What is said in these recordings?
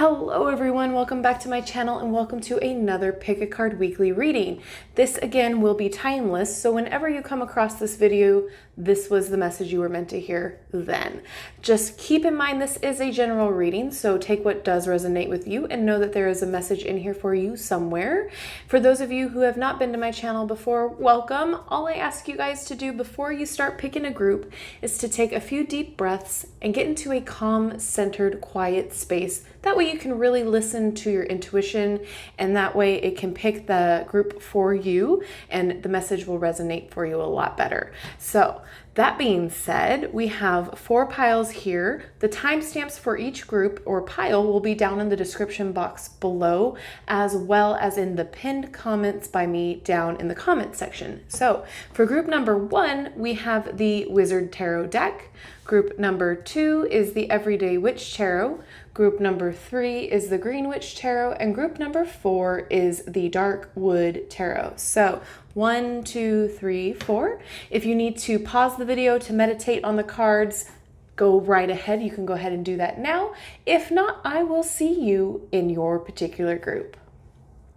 Hello everyone, welcome back to my channel and welcome to another Pick a Card weekly reading. This again will be timeless, so whenever you come across this video, this was the message you were meant to hear then. Just keep in mind this is a general reading, so take what does resonate with you and know that there is a message in here for you somewhere. For those of you who have not been to my channel before, welcome. All I ask you guys to do before you start picking a group is to take a few deep breaths and get into a calm, centered, quiet space. That way you can really listen to your intuition, and that way it can pick the group for you and the message will resonate for you a lot better. So that being said, we have 4 piles here. The timestamps for each group or pile will be down in the description box below, as well as in the pinned comments by me down in the comment section. So for group number 1, we have the Wizard Tarot deck. Group number 2 is the Everyday Witch Tarot. Group number 3 is the Green Witch Tarot, and group number 4 is the Dark Wood Tarot. So 1, 2, 3, 4. If you need to pause the video to meditate on the cards, go right ahead. You can go ahead and do that now. If not, I will see you in your particular group.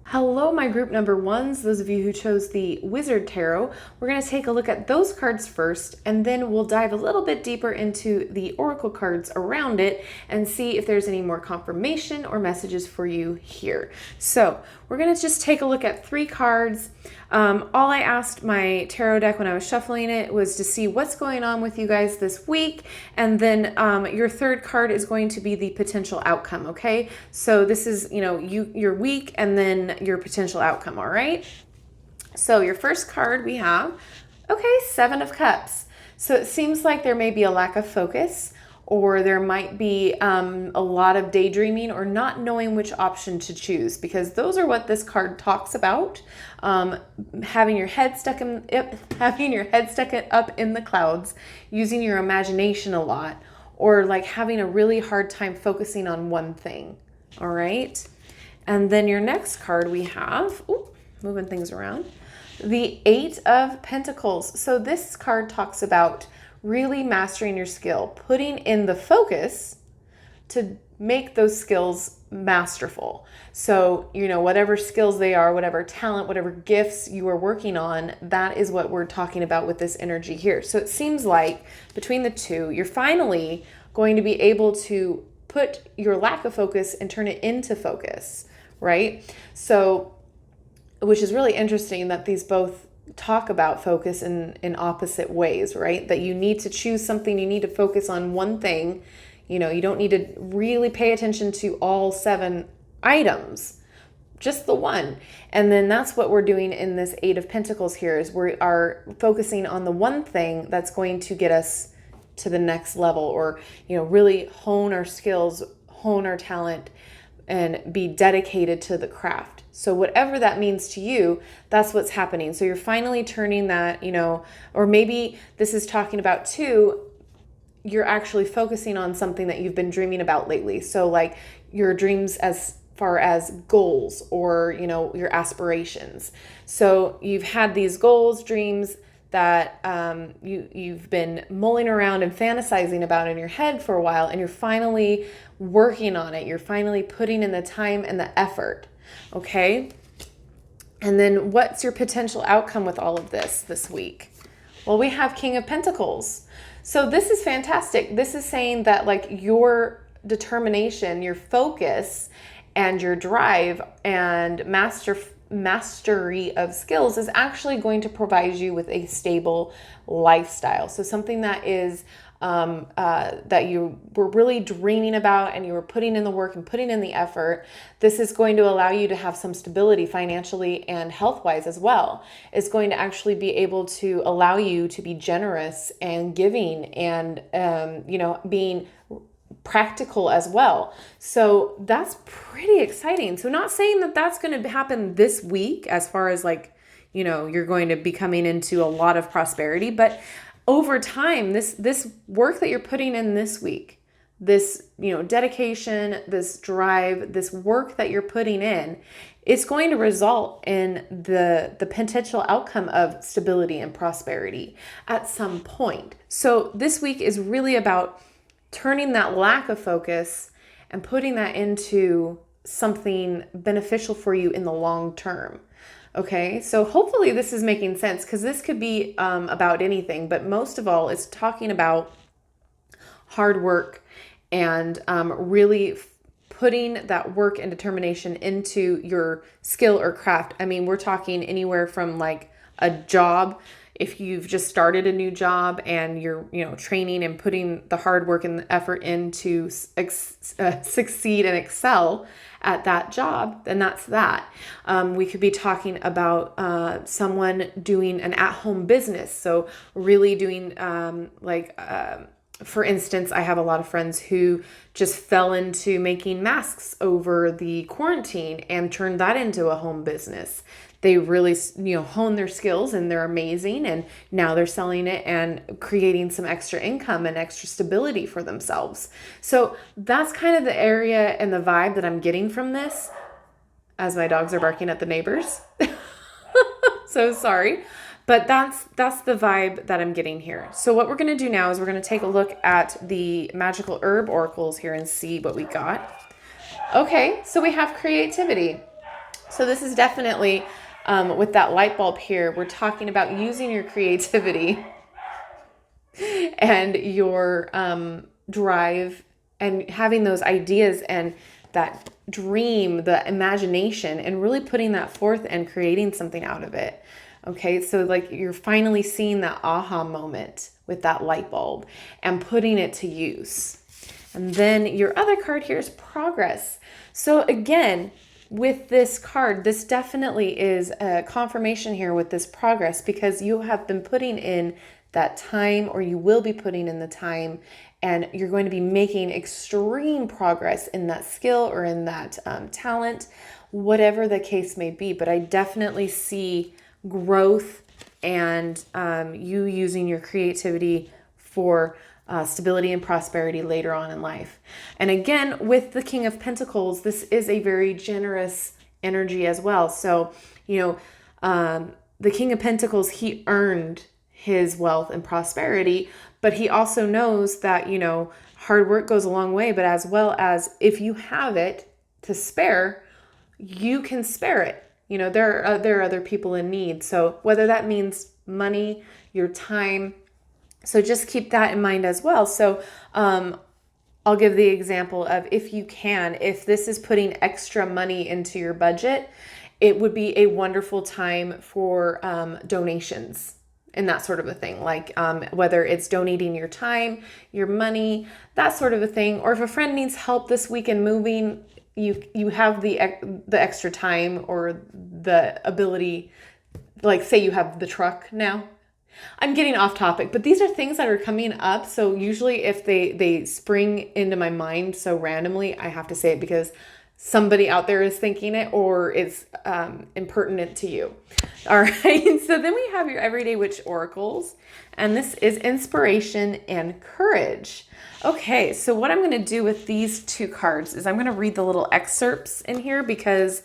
Hello, my group number 1s, those of you who chose the Wizard Tarot. We're going to take a look at those cards first, and then we'll dive a little bit deeper into the Oracle cards around it and see if there's any more confirmation or messages for you here. So we're going to just take a look at 3 cards. All I asked my tarot deck when I was shuffling it was to see what's going on with you guys this week, and then your 3rd card is going to be the potential outcome, okay? So this is, your week and then your potential outcome, all right? So your first card we have, okay, 7 of Cups. So it seems like there may be a lack of focus, or there might be a lot of daydreaming or not knowing which option to choose, because those are what this card talks about. Having your head stuck up in the clouds, using your imagination a lot, or like having a really hard time focusing on one thing. All right. And then your next card we have, moving things around, the 8 of Pentacles. So this card talks about really mastering your skill, putting in the focus to make those skills masterful. So, whatever skills they are, whatever talent, whatever gifts you are working on, that is what we're talking about with this energy here. So it seems like between the two, you're finally going to be able to put your lack of focus and turn it into focus, right? So, which is really interesting that these both talk about focus in opposite ways, right? That you need to choose something, you need to focus on one thing. You don't need to really pay attention to all 7 items, just the one. And then that's what we're doing in this 8 of Pentacles here, is we are focusing on the one thing that's going to get us to the next level, or, really hone our skills, hone our talent, and be dedicated to the craft. So whatever that means to you, that's what's happening. So you're finally turning that, or maybe this is talking about too, you're actually focusing on something that you've been dreaming about lately. So like your dreams as far as goals, or, your aspirations. So you've had these goals, dreams that you've been mulling around and fantasizing about in your head for a while, and you're finally working on it. You're finally putting in the time and the effort, okay? And then what's your potential outcome with all of this week? Well, we have King of Pentacles. So this is fantastic. This is saying that like your determination, your focus, and your drive and mastery of skills is actually going to provide you with a stable lifestyle. So something that is that you were really dreaming about, and you were putting in the work and putting in the effort. This is going to allow you to have some stability financially and health-wise as well. It's going to actually be able to allow you to be generous and giving, and being practical as well. So that's pretty exciting. So not saying that that's going to happen this week, as far as like, you're going to be coming into a lot of prosperity, but over time, this work that you're putting in this week, this, dedication, this drive, this work that you're putting in, it's going to result in the potential outcome of stability and prosperity at some point. So this week is really about turning that lack of focus and putting that into something beneficial for you in the long term. Okay, so hopefully this is making sense, because this could be about anything, but most of all, it's talking about hard work and really putting that work and determination into your skill or craft. I mean, we're talking anywhere from like a job. If you've just started a new job and you're, training and putting the hard work and the effort in to succeed and excel at that job, then that's that. We could be talking about someone doing an at-home business. So really doing for instance, I have a lot of friends who just fell into making masks over the quarantine and turned that into a home business. They really, hone their skills, and they're amazing. And now they're selling it and creating some extra income and extra stability for themselves. So that's kind of the area and the vibe that I'm getting from this, as my dogs are barking at the neighbors. So sorry. But that's the vibe that I'm getting here. So what we're going to do now is we're going to take a look at the magical herb oracles here and see what we got. Okay, so we have creativity. So this is definitely, with that light bulb here, we're talking about using your creativity and your drive and having those ideas and that dream, the imagination, and really putting that forth and creating something out of it. Okay, so like you're finally seeing that aha moment with that light bulb and putting it to use. And then your other card here is progress. So again, with this card, this definitely is a confirmation here with this progress, because you have been putting in that time, or you will be putting in the time, and you're going to be making extreme progress in that skill or in that talent, whatever the case may be. But I definitely see growth and you using your creativity for stability and prosperity later on in life. And again, with the King of Pentacles, this is a very generous energy as well. So, the King of Pentacles, he earned his wealth and prosperity, but he also knows that, hard work goes a long way, but as well as if you have it to spare, you can spare it. There are other people in need. So whether that means money, your time, so just keep that in mind as well. So I'll give the example of if this is putting extra money into your budget, it would be a wonderful time for donations and that sort of a thing. Like whether it's donating your time, your money, that sort of a thing. Or if a friend needs help this week in moving, you have the extra time or the ability, like say you have the truck now. I'm getting off topic, but these are things that are coming up. So usually if they spring into my mind so randomly, I have to say it because somebody out there is thinking it or it's impertinent to you. All right. So then we have your Everyday Witch Oracles, and this is inspiration and courage. Okay, so what I'm going to do with these two cards is I'm going to read the little excerpts in here because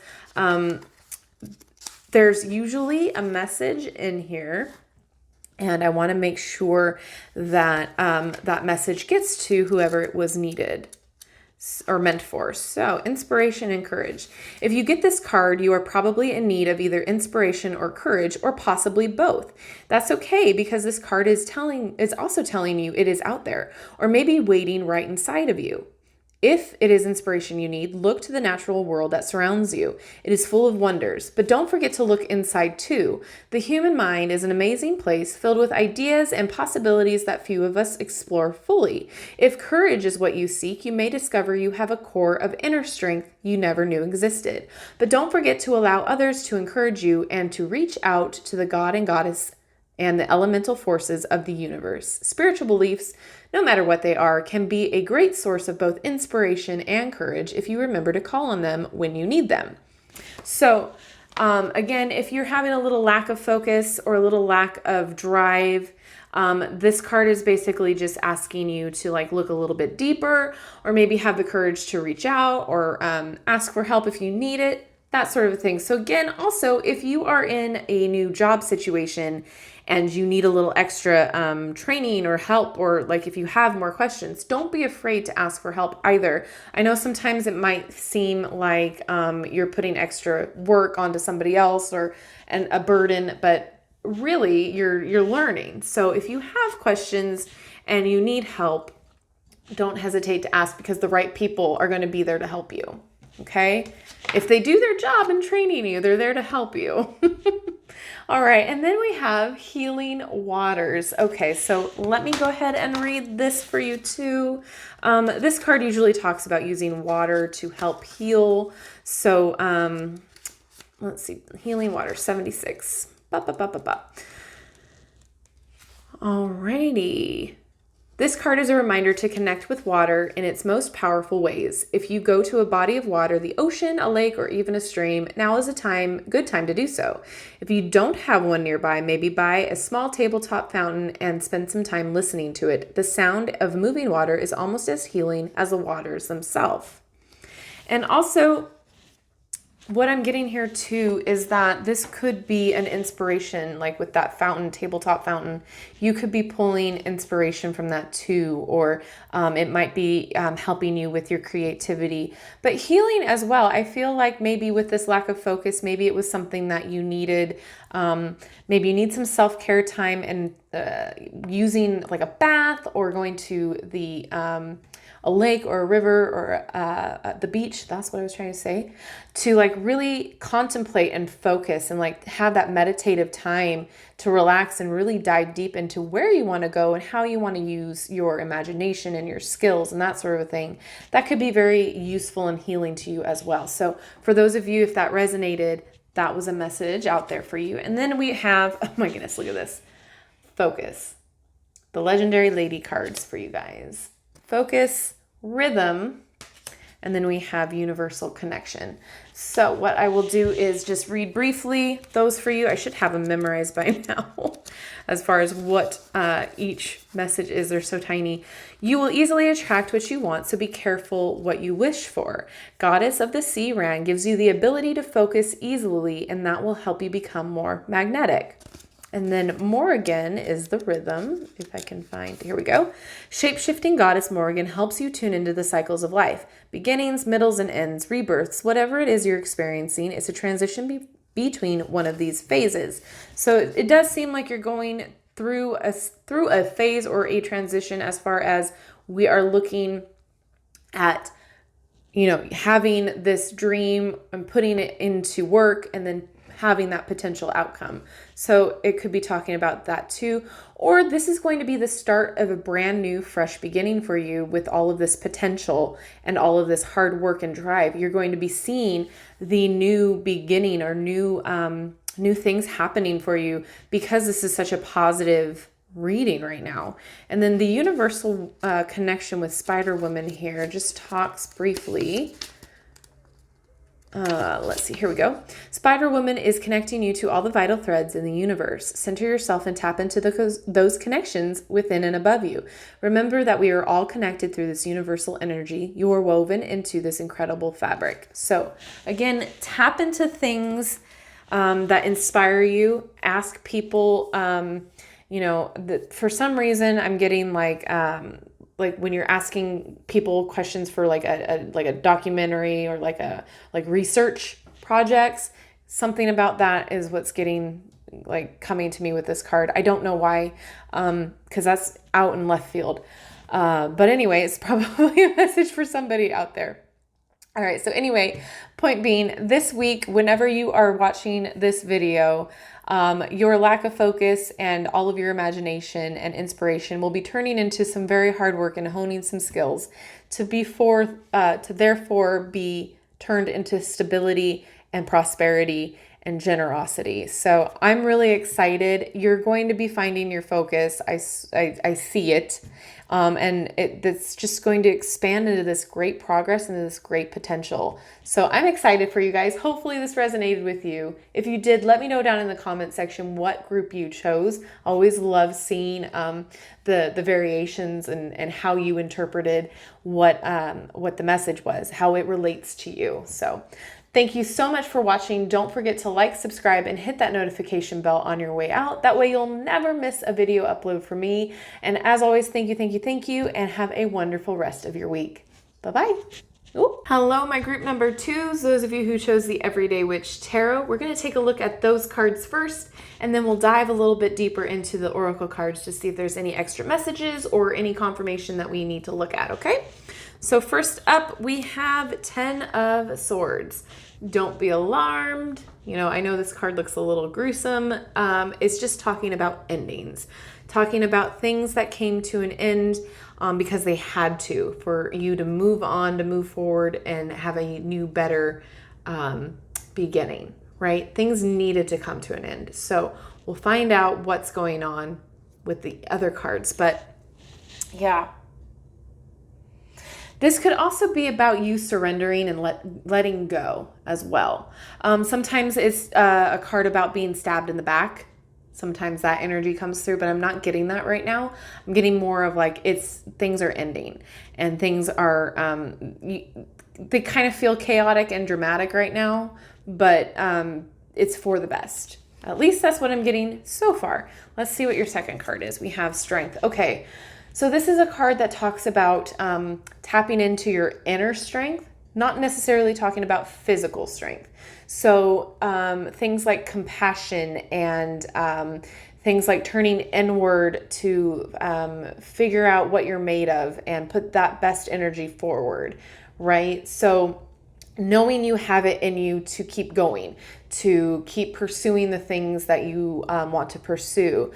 there's usually a message in here, and I want to make sure that that message gets to whoever it was needed or meant for. So inspiration and courage. If you get this card, you are probably in need of either inspiration or courage, or possibly both. That's okay, because this card is also telling you it is out there, or maybe waiting right inside of you. If it is inspiration you need, look to the natural world that surrounds you. It is full of wonders, but don't forget to look inside too. The human mind is an amazing place filled with ideas and possibilities that few of us explore fully. If courage is what you seek, you may discover you have a core of inner strength you never knew existed. But don't forget to allow others to encourage you and to reach out to the God and Goddess and the elemental forces of the universe. Spiritual beliefs, no matter what they are, can be a great source of both inspiration and courage if you remember to call on them when you need them. So again, if you're having a little lack of focus or a little lack of drive, this card is basically just asking you to look a little bit deeper, or maybe have the courage to reach out or ask for help if you need it. that sort of thing. So again, also, if you are in a new job situation and you need a little extra training or help, or like if you have more questions, don't be afraid to ask for help either. I know sometimes it might seem like you're putting extra work onto somebody else or a burden, but really you're learning. So if you have questions and you need help, don't hesitate to ask, because the right people are going to be there to help you. Okay? If they do their job in training you, they're there to help you. All right. And then we have healing waters. Okay. So let me go ahead and read this for you too. This card usually talks about using water to help heal. So let's see. Healing water 76. Alrighty. This card is a reminder to connect with water in its most powerful ways. If you go to a body of water, the ocean, a lake, or even a stream, now is a good time to do so. If you don't have one nearby, maybe buy a small tabletop fountain and spend some time listening to it. The sound of moving water is almost as healing as the waters themselves. And also, what I'm getting here too is that this could be an inspiration, like with that fountain, tabletop fountain. You could be pulling inspiration from that too, or it might be helping you with your creativity. But healing as well, I feel like maybe with this lack of focus, maybe it was something that you needed. Maybe you need some self-care time and using like a bath or going to a lake or a river or the beach, that's what I was trying to say, to like really contemplate and focus and like have that meditative time to relax and really dive deep into where you want to go and how you want to use your imagination and your skills and that sort of a thing. That could be very useful and healing to you as well. So for those of you, if that resonated, that was a message out there for you. And then we have, oh my goodness, look at this. Focus. The legendary lady cards for you guys. Focus, rhythm, and then we have universal connection. So what I will do is just read briefly those for you. I should have them memorized by now as far as what each message is. They're so tiny. You will easily attract what you want, so be careful what you wish for. Goddess of the Sea Ran gives you the ability to focus easily, and that will help you become more magnetic. And then Morrigan is the rhythm, if I can find, here we go. Shape-shifting goddess Morrigan helps you tune into the cycles of life. Beginnings, middles, and ends, rebirths, whatever it is you're experiencing, it's a transition between one of these phases. So it does seem like you're going through a phase or a transition, as far as we are looking at, having this dream and putting it into work and then having that potential outcome. So it could be talking about that too. Or this is going to be the start of a brand new, fresh beginning for you with all of this potential and all of this hard work and drive. You're going to be seeing the new beginning or new things happening for you, because this is such a positive reading right now. And then the universal connection with Spider Woman here just talks briefly. Let's see, here we go. Spider Woman is connecting you to all the vital threads in the universe. Center yourself and tap into those connections within and above you. Remember that we are all connected through this universal energy. You are woven into this incredible fabric. So again, tap into things that inspire you. Ask people, for some reason I'm getting like when you're asking people questions for like a documentary or like research projects, something about that is what's getting coming to me with this card. I don't know why, because that's out in left field. But anyway, it's probably a message for somebody out there. All right. So anyway, point being, this week, whenever you are watching this video, your lack of focus and all of your imagination and inspiration will be turning into some very hard work and honing some skills to therefore be turned into stability and prosperity and generosity. So I'm really excited. You're going to be finding your focus. I see it. And that's just going to expand into this great progress and this great potential. So I'm excited for you guys. Hopefully this resonated with you. If you did, let me know down in the comment section what group you chose. I always love seeing the variations and how you interpreted what the message was, how it relates to you. So thank you so much for watching. Don't forget to like, subscribe, and hit that notification bell on your way out. That way you'll never miss a video upload from me. And as always, thank you, and have a wonderful rest of your week. Bye-bye. Ooh. Hello, my group number 2s, those of you who chose the Everyday Witch Tarot. We're going to take a look at those cards first, and then we'll dive a little bit deeper into the Oracle cards to see if there's any extra messages or any confirmation that we need to look at, okay? So first up, we have 10 of Swords. Don't be alarmed. You know, I know this card looks a little gruesome. It's just talking about endings, talking about things that came to an end because they had to, for you to move on, to move forward and have a new, better beginning, right? Things needed to come to an end. So we'll find out what's going on with the other cards. But yeah, this could also be about you surrendering and letting go as well. Sometimes it's a card about being stabbed in the back. Sometimes that energy comes through, but I'm not getting that right now. I'm getting more of like things are ending and things are, they kind of feel chaotic and dramatic right now, but it's for the best. At least that's what I'm getting so far. Let's see what your second card is. We have Strength. Okay. So this is a card that talks about tapping into your inner strength, not necessarily talking about physical strength. So things like compassion and things like turning inward to figure out what you're made of and put that best energy forward, right? So knowing you have it in you to keep going, to keep pursuing the things that you want to pursue.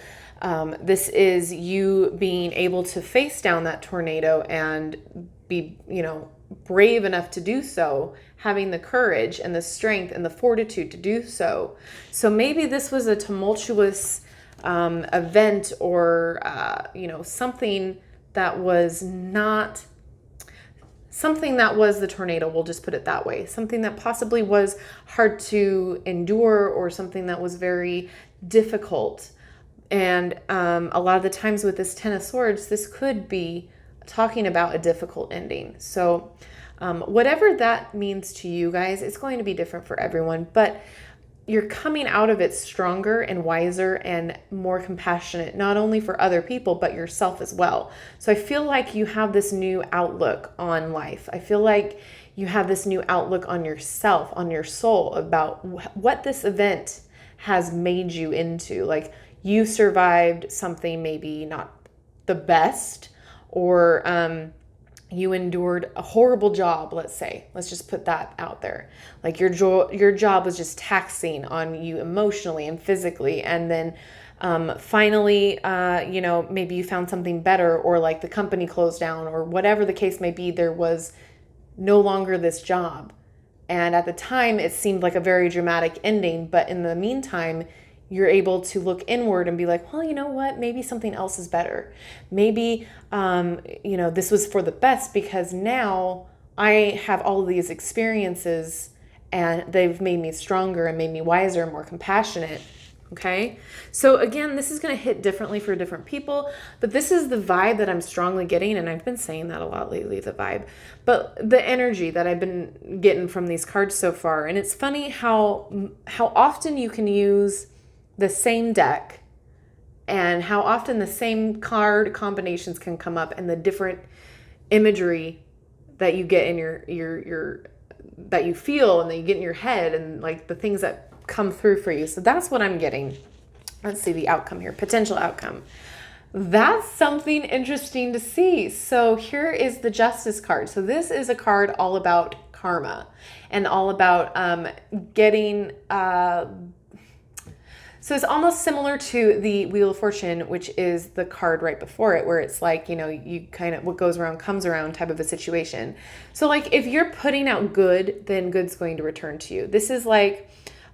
This is you being able to face down that tornado and be, brave enough to do so, having the courage and the strength and the fortitude to do so. So maybe this was a tumultuous event or, something that was not something that was the tornado, we'll just put it that way. Something that possibly was hard to endure or something that was very difficult. And a lot of the times with this 10 of Swords, this could be talking about a difficult ending. So whatever that means to you guys, it's going to be different for everyone, but you're coming out of it stronger and wiser and more compassionate, not only for other people, but yourself as well. So I feel like you have this new outlook on life. I feel like you have this new outlook on yourself, on your soul, about what this event has made you into. Like, you survived something maybe not the best, or you endured a horrible job, let's say. Let's just put that out there. Like your job was just taxing on you emotionally and physically. And then finally, maybe you found something better, or like the company closed down, or whatever the case may be, there was no longer this job. And at the time, it seemed like a very dramatic ending. But in the meantime, you're able to look inward and be like, well, you know what? Maybe something else is better. Maybe, this was for the best, because now I have all of these experiences and they've made me stronger and made me wiser and more compassionate. Okay. So again, this is going to hit differently for different people, but this is the vibe that I'm strongly getting. And I've been saying that a lot lately, the vibe, but the energy that I've been getting from these cards so far. And it's funny how often you can use the same deck and how often the same card combinations can come up, and the different imagery that you get in your that you feel and that you get in your head, and like the things that come through for you. So that's what I'm getting. Let's see the outcome here. Potential outcome. That's something interesting to see. So here is the Justice card. So this is a card all about karma and all about getting so it's almost similar to the Wheel of Fortune, which is the card right before it, where it's like, you kind of, what goes around comes around type of a situation. So like, if you're putting out good, then good's going to return to you. This is like,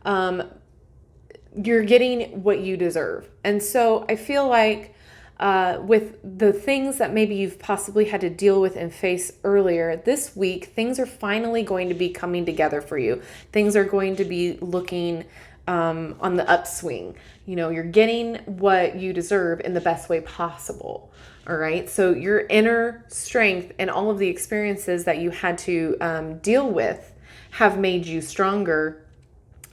you're getting what you deserve. And so I feel like with the things that maybe you've possibly had to deal with and face earlier, this week, things are finally going to be coming together for you. Things are going to be looking on the upswing. You know, you're getting what you deserve in the best way possible. All right. So your inner strength and all of the experiences that you had to deal with have made you stronger.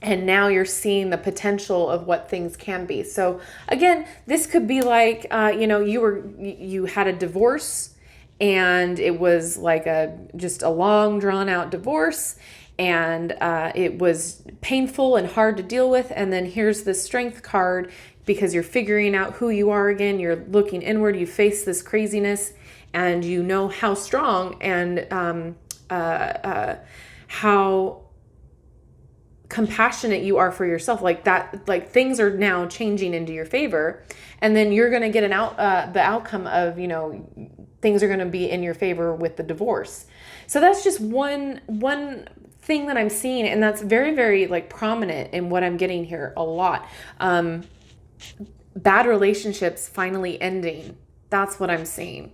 And now you're seeing the potential of what things can be. So again, this could be like, you had a divorce and it was like just a long drawn out divorce, and it was painful and hard to deal with. And then here's the strength card because you're figuring out who you are again. You're looking inward, you face this craziness, and you know how strong and how compassionate you are for yourself. Like that, like things are now changing into your favor, and then you're going to get the outcome of, things are going to be in your favor with the divorce. So that's just one thing that I'm seeing, and that's very, very like prominent in what I'm getting here a lot. Bad relationships finally ending. That's what I'm seeing.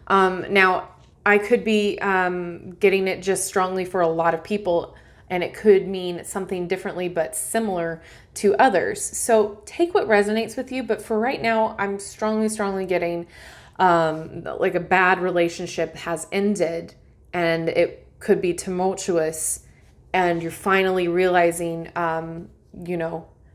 Now I could be getting it just strongly for a lot of people, and it could mean something differently but similar to others. So take what resonates with you. But for right now, I'm strongly getting like a bad relationship has ended, and it could be tumultuous. And you're finally realizing,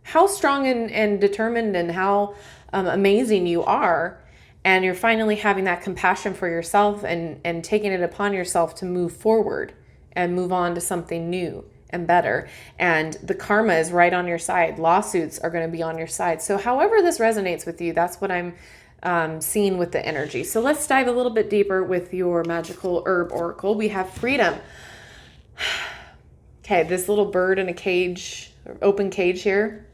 how strong and determined and how amazing you are. And you're finally having that compassion for yourself and taking it upon yourself to move forward and move on to something new and better. And the karma is right on your side. Lawsuits are going to be on your side. So however this resonates with you, that's what I'm seeing with the energy. So let's dive a little bit deeper with your magical herb oracle. We have freedom. Okay, this little bird in a cage, open cage here.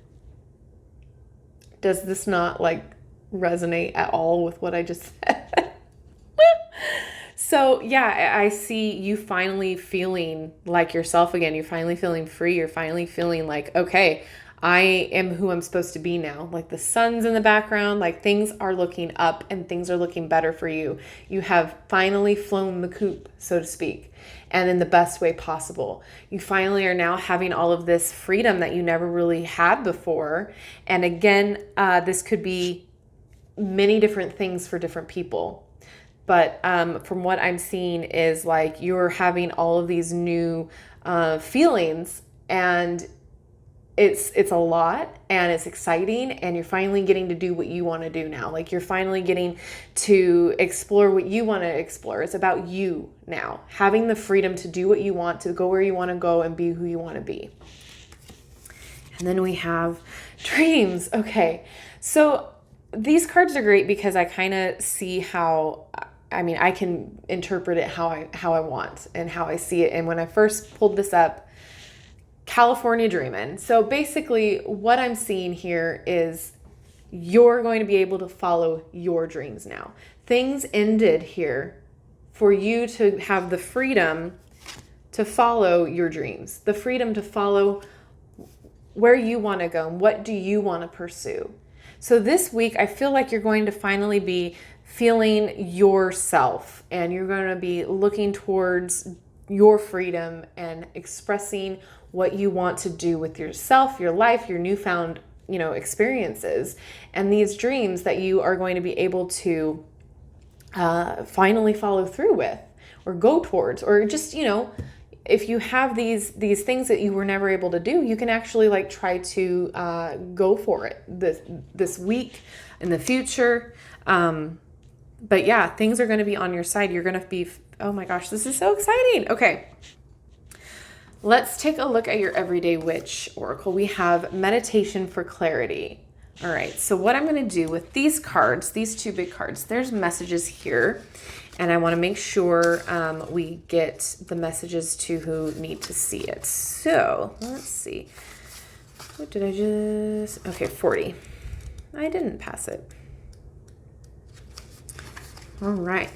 Does this not like resonate at all with what I just said? So yeah, I see you finally feeling like yourself again. You're finally feeling free. You're finally feeling like, okay, I am who I'm supposed to be now. Like the sun's in the background, like things are looking up and things are looking better for you. You have finally flown the coop, so to speak, and in the best way possible. You finally are now having all of this freedom that you never really had before. And again, this could be many different things for different people. But from what I'm seeing is like you're having all of these new feelings, and it's a lot, and it's exciting, and you're finally getting to do what you want to do now. Like you're finally getting to explore what you want to explore. It's about you now, having the freedom to do what you want, to go where you want to go and be who you want to be. And then we have dreams. Okay, so these cards are great because I kind of see how, I can interpret it how I want and how I see it. And when I first pulled this up, California Dreamin'. So basically what I'm seeing here is you're going to be able to follow your dreams now. Things ended here for you to have the freedom to follow your dreams, the freedom to follow where you want to go and what do you want to pursue. So this week, I feel like you're going to finally be feeling yourself, and you're going to be looking towards your freedom and expressing what you want to do with yourself, your life, your newfound, experiences, and these dreams that you are going to be able to finally follow through with or go towards, or just, if you have these things that you were never able to do, you can actually like try to go for it this week, in the future. But yeah, things are going to be on your side. You're going to be, oh my gosh, this is so exciting. Okay. Let's take a look at your Everyday Witch Oracle. We have meditation for clarity. All right. So what I'm going to do with these cards, these two big cards, there's messages here. And I want to make sure we get the messages to who need to see it. So let's see. What did I just... Okay, 40. I didn't pass it. All right.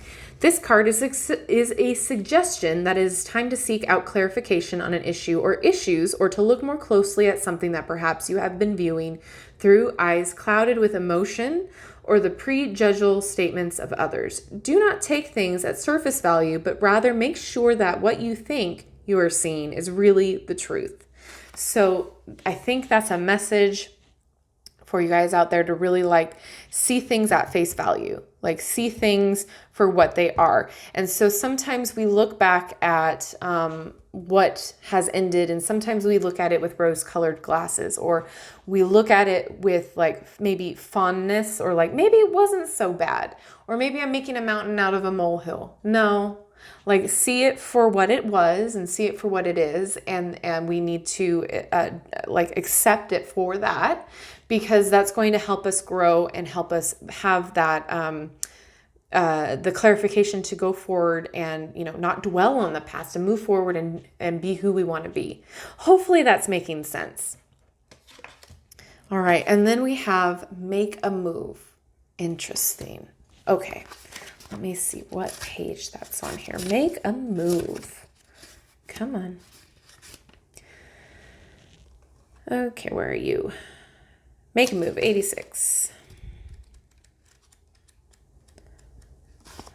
This card is a suggestion that it is time to seek out clarification on an issue or issues, or to look more closely at something that perhaps you have been viewing through eyes clouded with emotion or the prejudicial statements of others. Do not take things at surface value, but rather make sure that what you think you are seeing is really the truth. So I think that's a message for you guys out there to really like see things at face value, like see things for what they are. And so sometimes we look back at what has ended, and sometimes we look at it with rose-colored glasses, or we look at it with like maybe fondness, or like maybe it wasn't so bad, or maybe I'm making a mountain out of a molehill. No, like see it for what it was and see it for what it is, and we need to like accept it for that, because that's going to help us grow and help us have that the clarification to go forward and, you know, not dwell on the past and move forward and be who we want to be. Hopefully that's making sense. All right, and then we have make a move. Interesting. Okay, let me see what page that's on here. Make a move. Come on. Okay, where are you? Make a move, 86.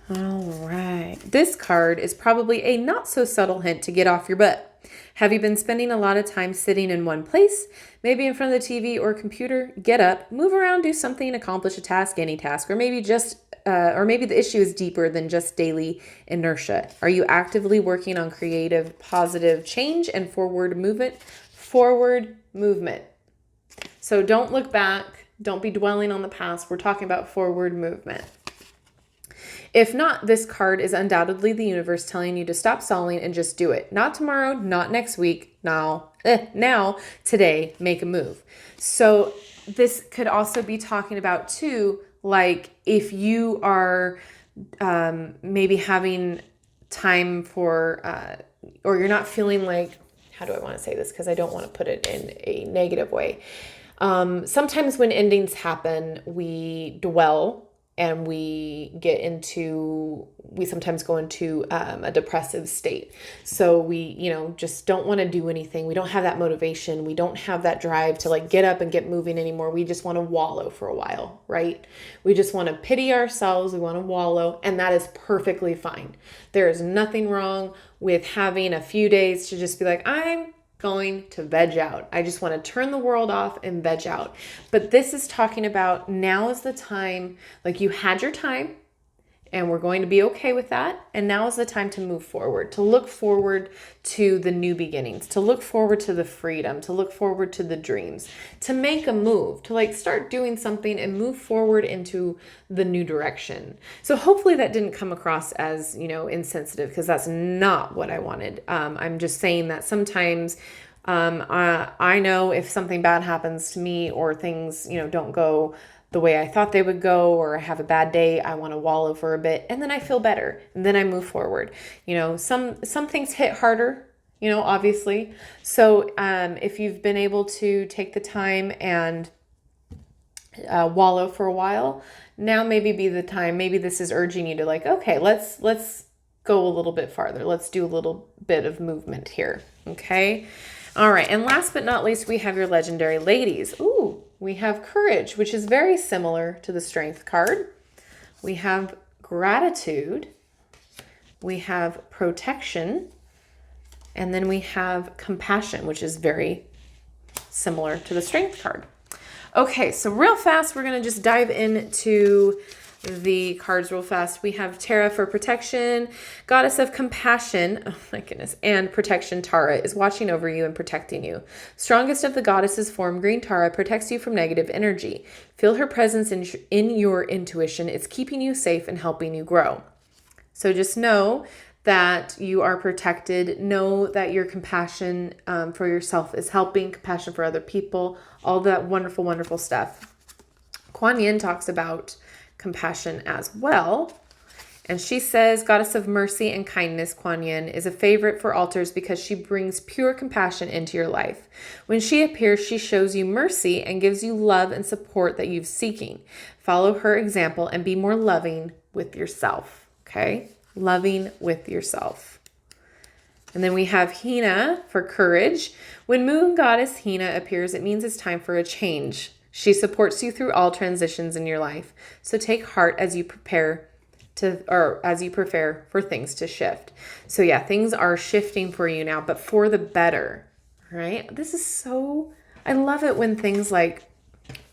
All right. This card is probably a not so subtle hint to get off your butt. Have you been spending a lot of time sitting in one place, maybe in front of the TV or computer? Get up, move around, do something, accomplish a task, any task, or maybe the issue is deeper than just daily inertia. Are you actively working on creative, positive change and forward movement? Forward movement. So don't look back. Don't be dwelling on the past. We're talking about forward movement. If not, this card is undoubtedly the universe telling you to stop stalling and just do it. Not tomorrow, not next week. Now, today, make a move. So this could also be talking about too, like if you are maybe having time for, or you're not feeling like, how do I want to say this? Because I don't want to put it in a negative way. Sometimes when endings happen, we dwell and we sometimes go into a depressive state. So we, just don't want to do anything. We don't have that motivation. We don't have that drive to like get up and get moving anymore. We just want to wallow for a while, right? We just want to pity ourselves. We want to wallow, and that is perfectly fine. There is nothing wrong with having a few days to just be like, I'm going to veg out. I just want to turn the world off and veg out. But this is talking about now is the time, like you had your time and we're going to be okay with that. And now is the time to move forward, to look forward to the new beginnings, to look forward to the freedom, to look forward to the dreams, to make a move, to like start doing something and move forward into the new direction. So hopefully that didn't come across as, insensitive, because that's not what I wanted. I'm just saying that sometimes I know if something bad happens to me or things, don't go the way I thought they would go, or I have a bad day, I want to wallow for a bit, and then I feel better, and then I move forward. Some things hit harder, obviously. So if you've been able to take the time and wallow for a while, now maybe be the time. Maybe this is urging you to like, okay, let's go a little bit farther. Let's do a little bit of movement here. Okay. All right. And last but not least, we have your legendary ladies. Ooh, we have courage, which is very similar to the strength card. We have gratitude. We have protection. And then we have compassion, which is very similar to the strength card. Okay, so real fast, we're going to just dive into the cards real fast. We have Tara for protection, goddess of compassion, oh my goodness, and protection. Tara is watching over you and protecting you. Strongest of the goddesses form, green Tara protects you from negative energy. Feel her presence in your intuition. It's keeping you safe and helping you grow. So just know that you are protected. Know that your compassion for yourself is helping, compassion for other people, all that wonderful, wonderful stuff. Kuan Yin talks about compassion as well. And she says, goddess of mercy and kindness, Kuan Yin, is a favorite for altars because she brings pure compassion into your life. When she appears, she shows you mercy and gives you love and support that you've seeking. Follow her example and be more loving with yourself. Okay? loving with yourself. And then we have Hina for courage. When Moon Goddess Hina appears, it means it's time for a change. She supports you through all transitions in your life. So take heart as you prepare for things to shift. So yeah, things are shifting for you now, but for the better, right? This is so, I love it when things like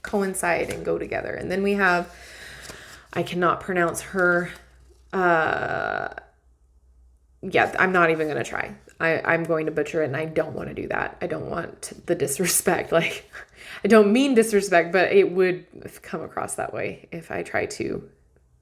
coincide and go together. And then we have, I cannot pronounce her, I'm not even going to try. I'm going to butcher it, and I don't want to do that. I don't want the disrespect. Like, I don't mean disrespect, but it would come across that way if I try to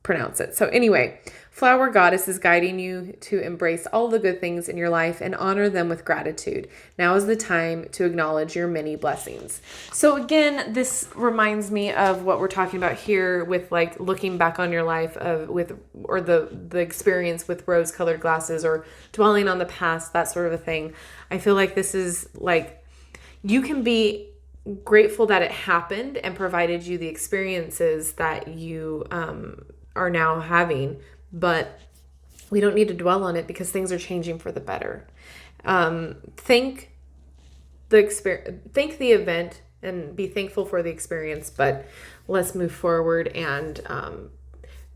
pronounce it. So anyway, Flower Goddess is guiding you to embrace all the good things in your life and honor them with gratitude. Now is the time to acknowledge your many blessings. So again, this reminds me of what we're talking about here with like looking back on your life or the experience with rose-colored glasses or dwelling on the past, that sort of a thing. I feel like this is like, you can be grateful that it happened and provided you the experiences that you are now having, but we don't need to dwell on it because things are changing for the better. Think the event and be thankful for the experience, but let's move forward and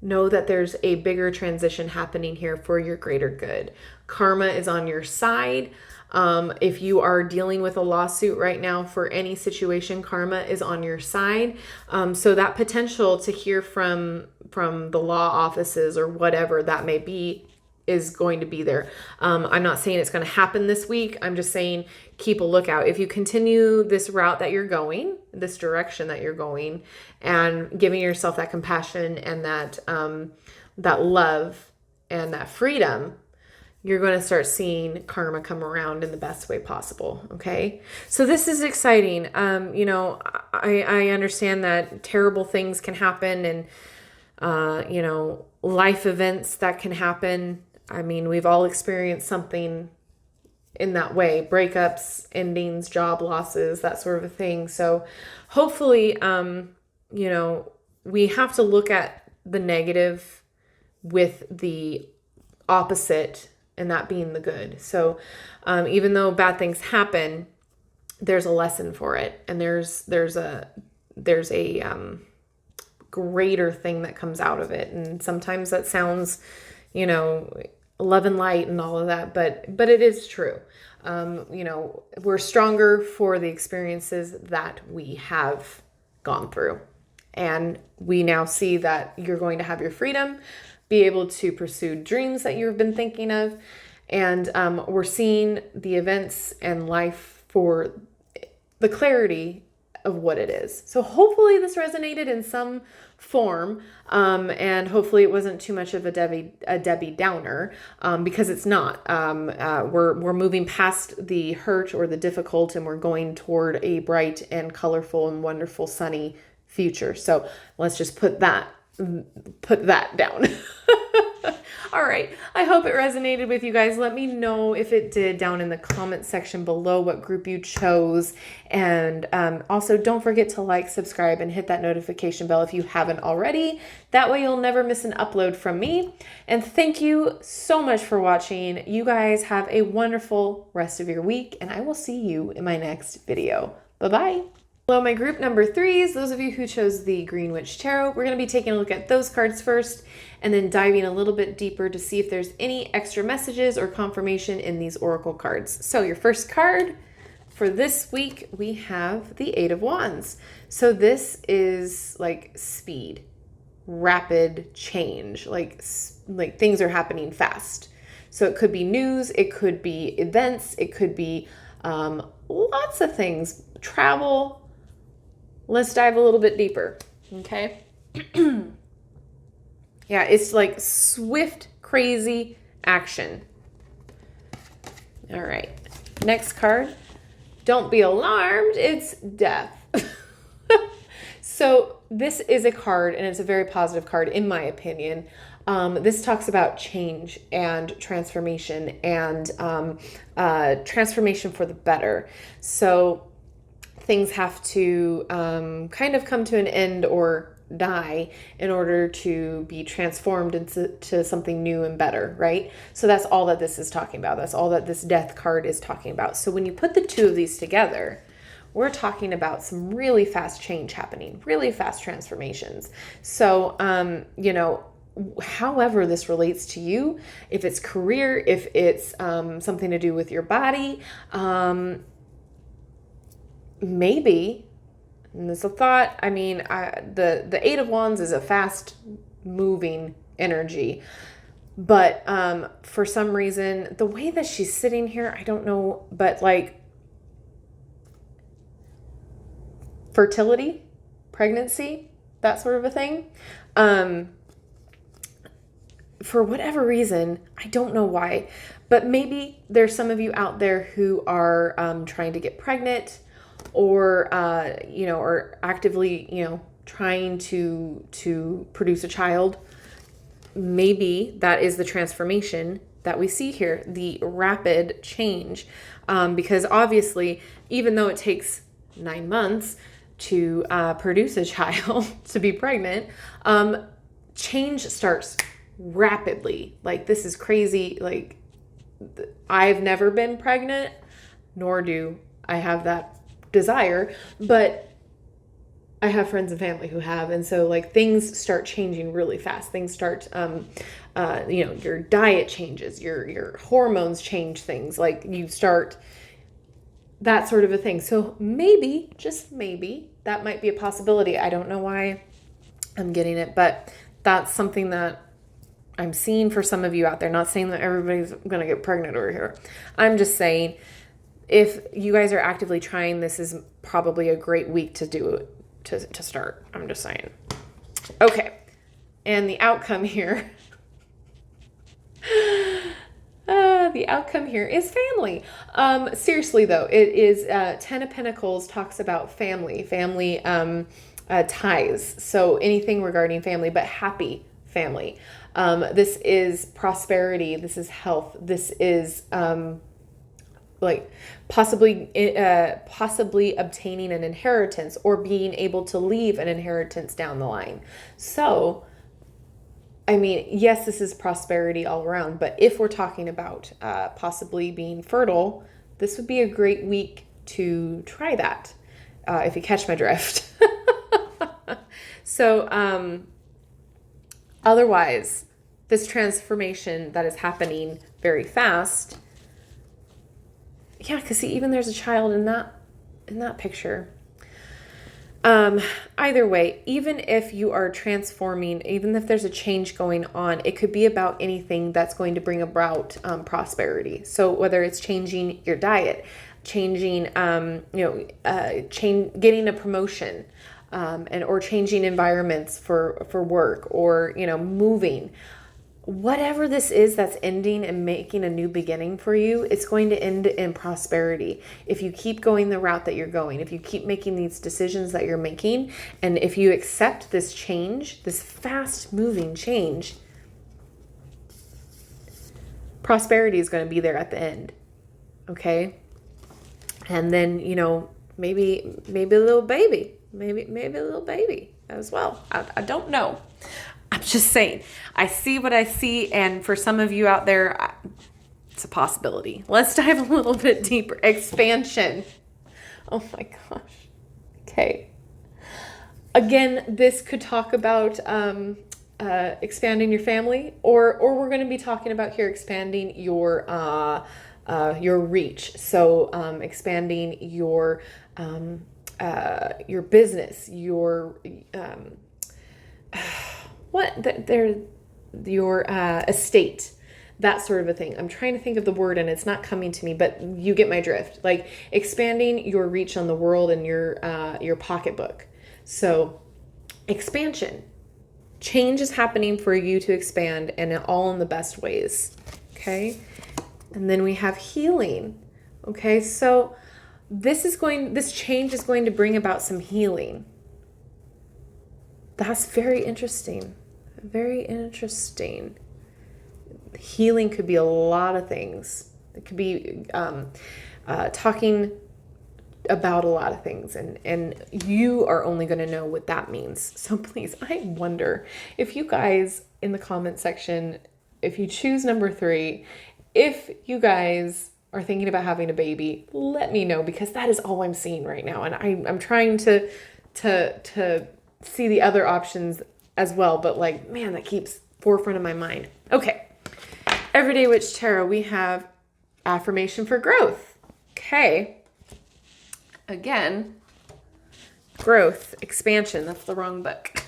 know that there's a bigger transition happening here for your greater good. Karma is on your side. If you are dealing with a lawsuit right now for any situation, karma is on your side. So that potential to hear from the law offices or whatever that may be is going to be there. I'm not saying it's going to happen this week. I'm just saying keep a lookout. If you continue this route that you're going, this direction that you're going, and giving yourself that compassion and that love and that freedom, you're going to start seeing karma come around in the best way possible. Okay. So this is exciting. I understand that terrible things can happen and, life events that can happen. I mean, we've all experienced something in that way, breakups, endings, job losses, that sort of a thing. So hopefully, we have to look at the negative with the opposite, and that being the good. So even though bad things happen, there's a lesson for it. And there's a greater thing that comes out of it. And sometimes that sounds, love and light and all of that, but it is true. We're stronger for the experiences that we have gone through. And we now see that you're going to have your freedom, be able to pursue dreams that you've been thinking of. And we're seeing the events and life for the clarity of what it is. So hopefully this resonated in some form. And hopefully it wasn't too much of a Debbie Downer, because it's not. We're moving past the hurt or the difficult, and we're going toward a bright and colorful and wonderful sunny future. So let's just put that down. All right. I hope it resonated with you guys. Let me know if it did down in the comment section below what group you chose. And also don't forget to like, subscribe, and hit that notification bell if you haven't already. That way you'll never miss an upload from me. And thank you so much for watching. You guys have a wonderful rest of your week, and I will see you in my next video. Bye-bye. Hello, my group number 3s, those of you who chose the Green Witch Tarot. We're going to be taking a look at those cards first and then diving a little bit deeper to see if there's any extra messages or confirmation in these oracle cards. So your first card for this week, we have the 8 of Wands. So this is like speed, rapid change, like things are happening fast. So it could be news, it could be events, it could be lots of things, travel. Let's dive a little bit deeper, okay? Yeah, it's like swift, crazy action. All right, next card. Don't be alarmed, it's death. So this is a card, and it's a very positive card in my opinion. This talks about change and transformation and transformation for the better. So things have to kind of come to an end or die in order to be transformed into something new and better, right? So that's all that this is talking about. That's all that this death card is talking about. So when you put the two of these together, we're talking about some really fast change happening, really fast transformations. So, however this relates to you, if it's career, if it's something to do with your body, maybe, and this is a thought, the Eight of Wands is a fast moving energy, but for some reason, the way that she's sitting here, I don't know, but like fertility, pregnancy, that sort of a thing. For whatever reason, I don't know why, but maybe there's some of you out there who are trying to get pregnant, or or actively trying to produce a child. Maybe that is the transformation that we see here, the rapid change, because obviously, even though it takes 9 months to produce a child, to be pregnant, change starts rapidly. Like, this is crazy. Like, I've never been pregnant, nor do I have that desire, but I have friends and family who have, and so like things start changing really fast. Things start, your diet changes, your hormones change things. Like, you start that sort of a thing. So maybe, just maybe, that might be a possibility. I don't know why I'm getting it, but that's something that I'm seeing for some of you out there. Not saying that everybody's going to get pregnant over here. I'm just saying, if you guys are actively trying, this is probably a great week to do it, to start. I'm just saying. Okay. And the outcome here, the outcome here is family. Seriously though, it is, 10 of Pentacles talks about family ties. So anything regarding family, but happy family. This is prosperity. This is health. This is, possibly obtaining an inheritance, or being able to leave an inheritance down the line. So, yes, this is prosperity all around, but if we're talking about possibly being fertile, this would be a great week to try that, if you catch my drift. So, otherwise, this transformation that is happening very fast. Yeah, because see, even there's a child in that picture. Either way, even if you are transforming, even if there's a change going on, it could be about anything that's going to bring about prosperity. So whether it's changing your diet, changing, getting a promotion, or changing environments for work, or moving. Whatever this is that's ending and making a new beginning for you, it's going to end in prosperity. If you keep going the route that you're going, if you keep making these decisions that you're making, and if you accept this change, this fast moving change, prosperity is going to be there at the end. Okay? And then, maybe a little baby, maybe a little baby as well. I don't know. I'm just saying, I see what I see, and for some of you out there, it's a possibility. Let's dive a little bit deeper. Expansion. Oh my gosh. Okay. Again, this could talk about expanding your family, or we're going to be talking about here expanding your reach. So expanding your business, your your estate, that sort of a thing. I'm trying to think of the word and it's not coming to me, but you get my drift. Like expanding your reach on the world and your pocketbook. So expansion, change is happening for you to expand, and all in the best ways. Okay. And then we have healing. Okay. So this change is going to bring about some healing. That's very interesting. Very interesting. Healing could be a lot of things. It could be talking about a lot of things, and you are only going to know what that means. So please, I wonder if you guys in the comment section, if you choose number 3, if you guys are thinking about having a baby, let me know, because that is all I'm seeing right now. And I'm trying to see the other options as well. But like, man, that keeps forefront of my mind. Okay. Everyday Witch Tarot, we have affirmation for growth. Okay. Again, growth, expansion. That's the wrong book.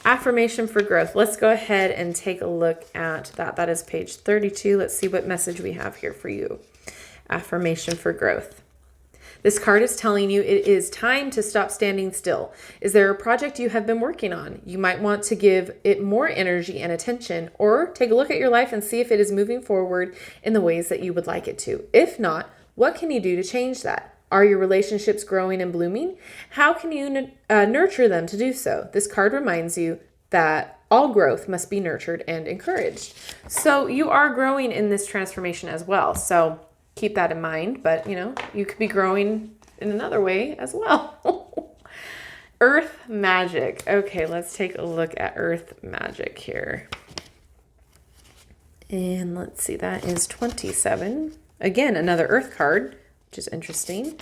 Affirmation for growth. Let's go ahead and take a look at that. That is page 32. Let's see what message we have here for you. Affirmation for growth. This card is telling you it is time to stop standing still. Is there a project you have been working on? You might want to give it more energy and attention, or take a look at your life and see if it is moving forward in the ways that you would like it to. If not, what can you do to change that? Are your relationships growing and blooming? How can you nurture them to do so? This card reminds you that all growth must be nurtured and encouraged. So you are growing in this transformation as well. So keep that in mind, but you could be growing in another way as well. Earth magic. Okay, let's take a look at earth magic here. And let's see, that is 27. Again, another earth card, which is interesting.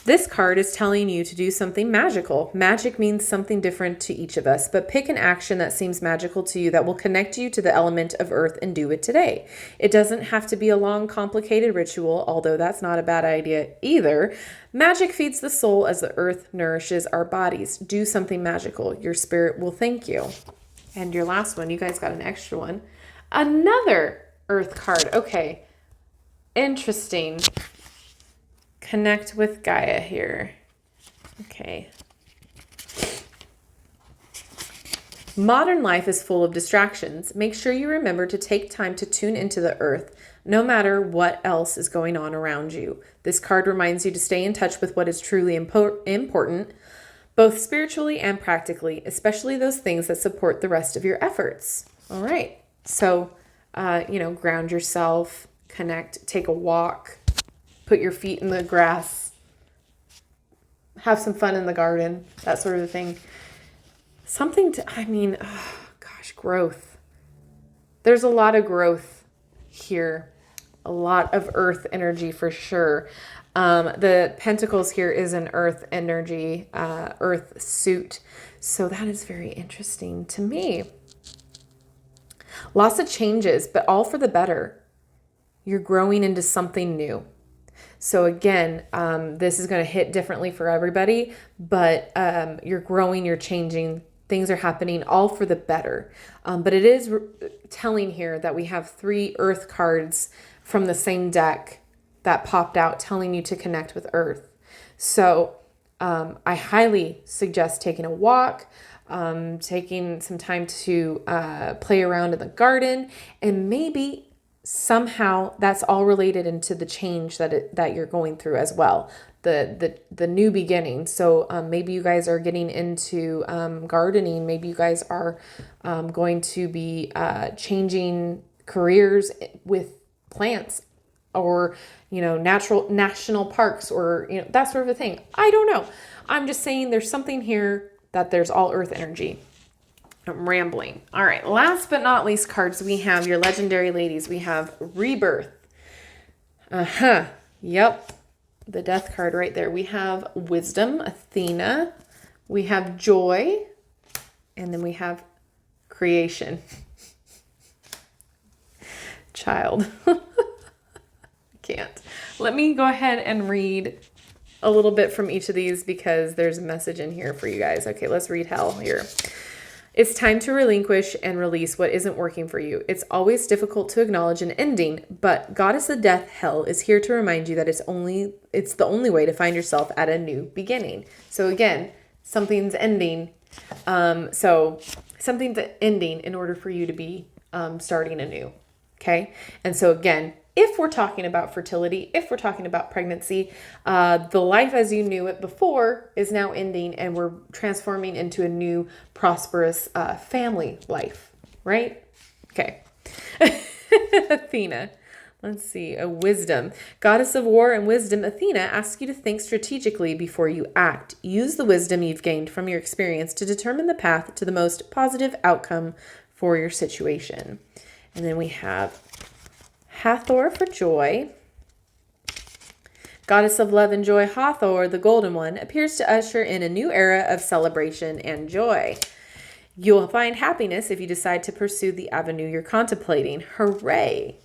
This card is telling you to do something magical. Magic means something different to each of us, but pick an action that seems magical to you that will connect you to the element of earth and do it today. It doesn't have to be a long, complicated ritual, although that's not a bad idea either. Magic feeds the soul as the earth nourishes our bodies. Do something magical. Your spirit will thank you. And your last one, you guys got an extra one. Another earth card. Okay. Interesting. Connect with Gaia here. Okay. Modern life is full of distractions. Make sure you remember to take time to tune into the earth, no matter what else is going on around you. This card reminds you to stay in touch with what is truly important, both spiritually and practically, especially those things that support the rest of your efforts. All right. So, ground yourself, connect, take a walk. Put your feet in the grass, have some fun in the garden, that sort of thing. Growth. There's a lot of growth here, a lot of earth energy for sure. The Pentacles here is an earth energy, earth suit. So that is very interesting to me. Lots of changes, but all for the better. You're growing into something new. So again, this is going to hit differently for everybody, but you're growing, you're changing, things are happening all for the better. But it is telling here that we have 3 earth cards from the same deck that popped out telling you to connect with earth. So I highly suggest taking a walk, taking some time to play around in the garden, and maybe somehow that's all related into the change that you're going through as well, the new beginning. So maybe you guys are getting into gardening. Maybe you guys are going to be changing careers with plants, or national parks, or that sort of a thing. I don't know. I'm just saying there's something here that there's all earth energy. I'm rambling. All right. Last but not least cards, we have your legendary ladies. We have Rebirth. Yep. The Death card right there. We have Wisdom, Athena. We have Joy. And then we have Creation. Child. Can't. Let me go ahead and read a little bit from each of these, because there's a message in here for you guys. Okay, let's read Hell here. It's time to relinquish and release what isn't working for you. It's always difficult to acknowledge an ending, but Goddess of Death, Hell, is here to remind you that it's the only way to find yourself at a new beginning. So again, something's ending. So something's ending in order for you to be starting anew. Okay. And so again, if we're talking about fertility, if we're talking about pregnancy, the life as you knew it before is now ending, and we're transforming into a new prosperous family life, right? Okay. Athena, Let's see, a wisdom. Goddess of war and wisdom, Athena asks you to think strategically before you act. Use the wisdom you've gained from your experience to determine the path to the most positive outcome for your situation. And then we have Hathor for joy. Goddess of love and joy, Hathor, the golden one, appears to usher in a new era of celebration and joy. You'll find happiness if you decide to pursue the avenue you're contemplating. Hooray!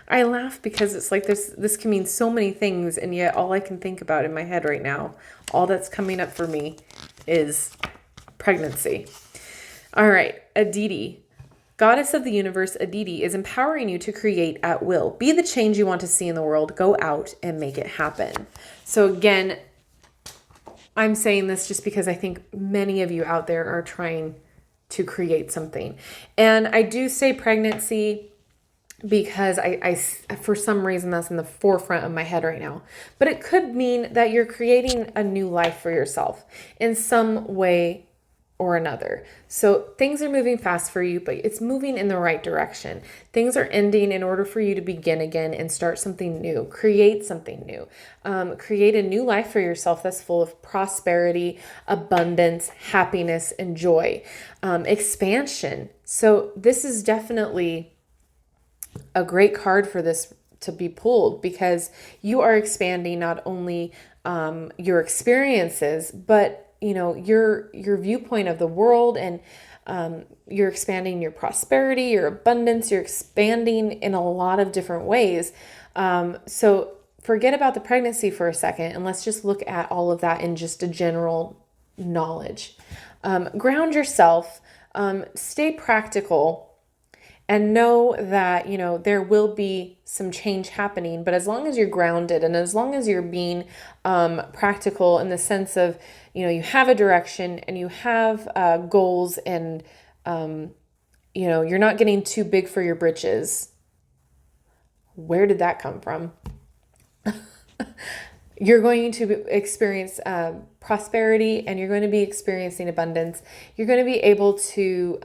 I laugh because it's like this can mean so many things, and yet all I can think about in my head right now, all that's coming up for me is pregnancy. All right, Aditi. Goddess of the universe, Aditi is empowering you to create at will. Be the change you want to see in the world. Go out and make it happen. So again, I'm saying this just because I think many of you out there are trying to create something. And I do say pregnancy because I for some reason that's in the forefront of my head right now. But it could mean that you're creating a new life for yourself in some way or another. So things are moving fast for you, but it's moving in the right direction. Things are ending in order for you to begin again and start something new, create something new, create a new life for yourself that's full of prosperity, abundance, happiness, and joy, expansion. So this is definitely a great card for this to be pulled, because you are expanding not only your experiences, but your viewpoint of the world, and you're expanding your prosperity, your abundance, you're expanding in a lot of different ways. So forget about the pregnancy for a second, and let's just look at all of that in just a general knowledge. Ground yourself, stay practical, and know that, there will be some change happening, but as long as you're grounded and as long as you're being practical in the sense of, you have a direction and you have goals, and, you're not getting too big for your britches. Where did that come from? You're going to experience prosperity, and you're going to be experiencing abundance. You're going to be able to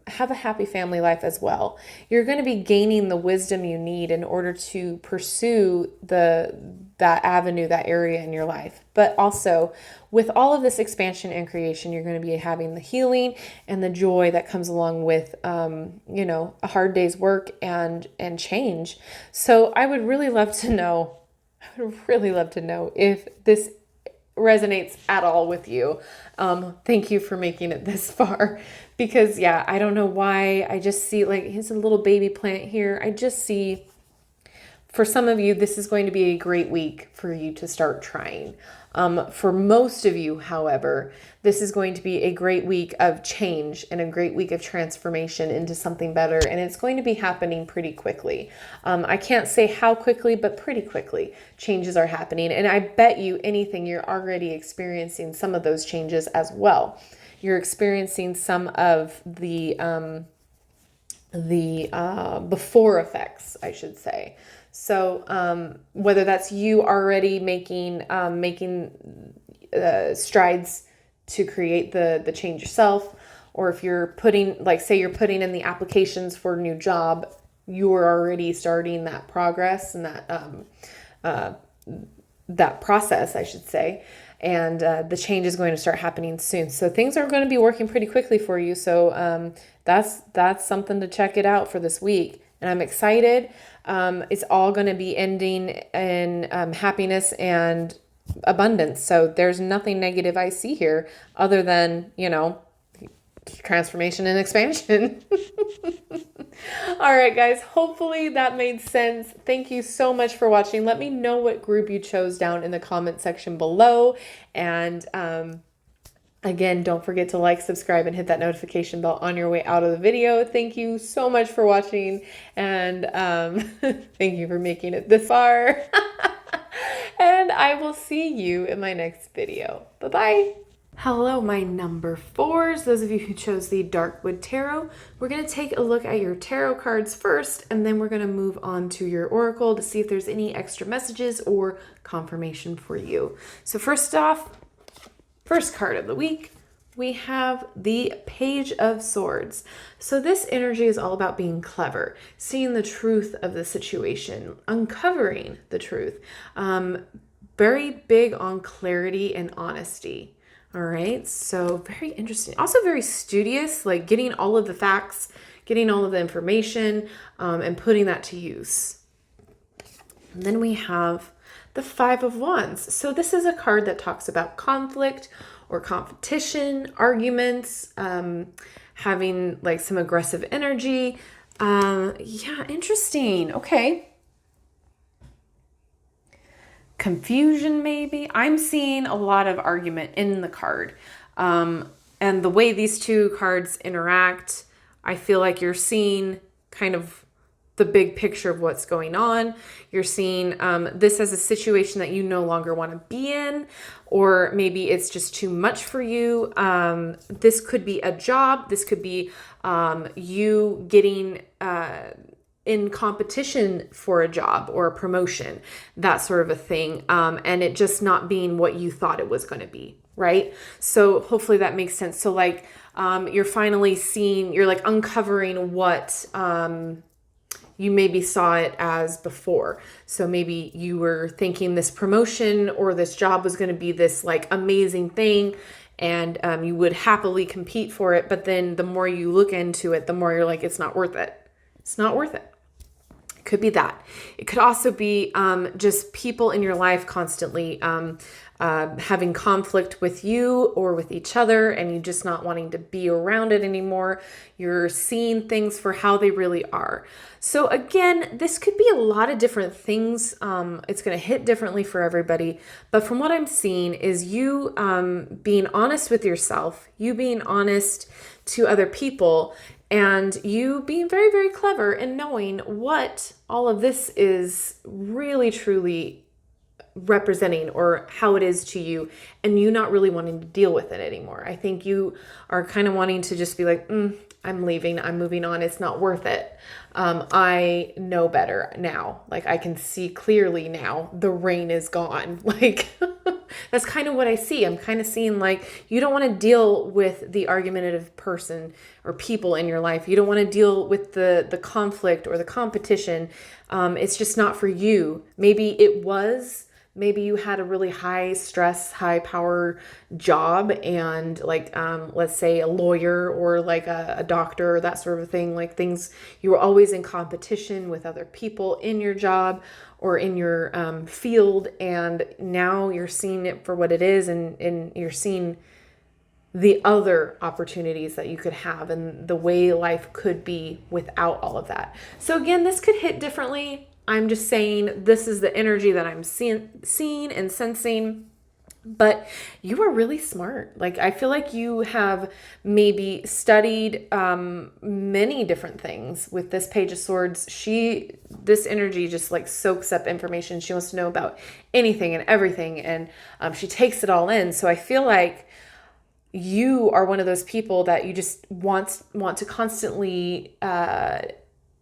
have a happy family life as well. You're going to be gaining the wisdom you need in order to pursue that avenue, that area in your life. But also, with all of this expansion and creation, you're going to be having the healing and the joy that comes along with, a hard day's work and change. So I would really love to know if this resonates at all with you. Thank you for making it this far, because I don't know why. I just see, like, here's a little baby plant here. I just see, for some of you, this is going to be a great week for you to start trying. For most of you, however, this is going to be a great week of change and a great week of transformation into something better. And it's going to be happening pretty quickly. I can't say how quickly, but pretty quickly changes are happening. And I bet you anything, you're already experiencing some of those changes as well. You're experiencing some of the before effects, I should say. So whether that's you already making strides to create the change yourself, or if you're putting, like, say you're putting in the applications for a new job, you're already starting that progress and that process, I should say. And the change is going to start happening soon. So things are going to be working pretty quickly for you. So that's something to check it out for this week. And I'm excited. It's all going to be ending in happiness and abundance. So there's nothing negative I see here other than, transformation and expansion. All right, guys, hopefully that made sense. Thank you so much for watching. Let me know what group you chose down in the comment section below. And again, don't forget to like, subscribe, and hit that notification bell on your way out of the video. Thank you so much for watching, and thank you for making it this far. And I will see you in my next video. Bye-bye. Hello, my number 4s, those of you who chose the Darkwood Tarot. We're going to take a look at your tarot cards first, and then we're going to move on to your oracle to see if there's any extra messages or confirmation for you. So first off, first card of the week, we have the Page of Swords. So this energy is all about being clever, seeing the truth of the situation, uncovering the truth. Very big on clarity and honesty. All right, so very interesting. Also very studious, like getting all of the facts, getting all of the information, and putting that to use. And then we have the Five of Wands. So this is a card that talks about conflict or competition, arguments, having like some aggressive energy. Yeah, interesting. Okay. Confusion, maybe. I'm seeing a lot of argument in the card. And the way these two cards interact, I feel like you're seeing kind of the big picture of what's going on. You're seeing this as a situation that you no longer want to be in, or maybe it's just too much for you. This could be a job. This could be you getting in competition for a job or a promotion, that sort of a thing. And it just not being what you thought it was going to be. Right. So hopefully that makes sense. So like you're finally seeing, you're like uncovering what you maybe saw it as before. So maybe you were thinking this promotion or this job was going to be this like amazing thing, and you would happily compete for it. But then the more you look into it, the more you're like, it's not worth it. It's not worth it. It could be that. It could also be just people in your life constantly having conflict with you or with each other, and you just not wanting to be around it anymore. You're seeing things for how they really are. So again, this could be a lot of different things. It's going to hit differently for everybody. But from what I'm seeing is you being honest with yourself, you being honest to other people, and you being very, very clever in knowing what all of this is really, truly representing, or how it is to you, and you not really wanting to deal with it anymore. I think you are kind of wanting to just be like, I'm leaving, I'm moving on. It's not worth it. I know better now. Like I can see clearly now the rain is gone. Like that's kind of what I see. I'm kind of seeing like, you don't want to deal with the argumentative person or people in your life. You don't want to deal with the conflict or the competition. It's just not for you. Maybe it was. Maybe you had a really high stress, high power job, and like, let's say a lawyer or like a doctor or that sort of thing, like things, you were always in competition with other people in your job or in your field. And now you're seeing it for what it is, and you're seeing the other opportunities that you could have and the way life could be without all of that. So again, this could hit differently. I'm just saying this is the energy that I'm seeing and sensing. But you are really smart. Like I feel like you have maybe studied many different things with this Page of Swords. This energy just like soaks up information. She wants to know about anything and everything, and she takes it all in. So I feel like you are one of those people that you just want to constantly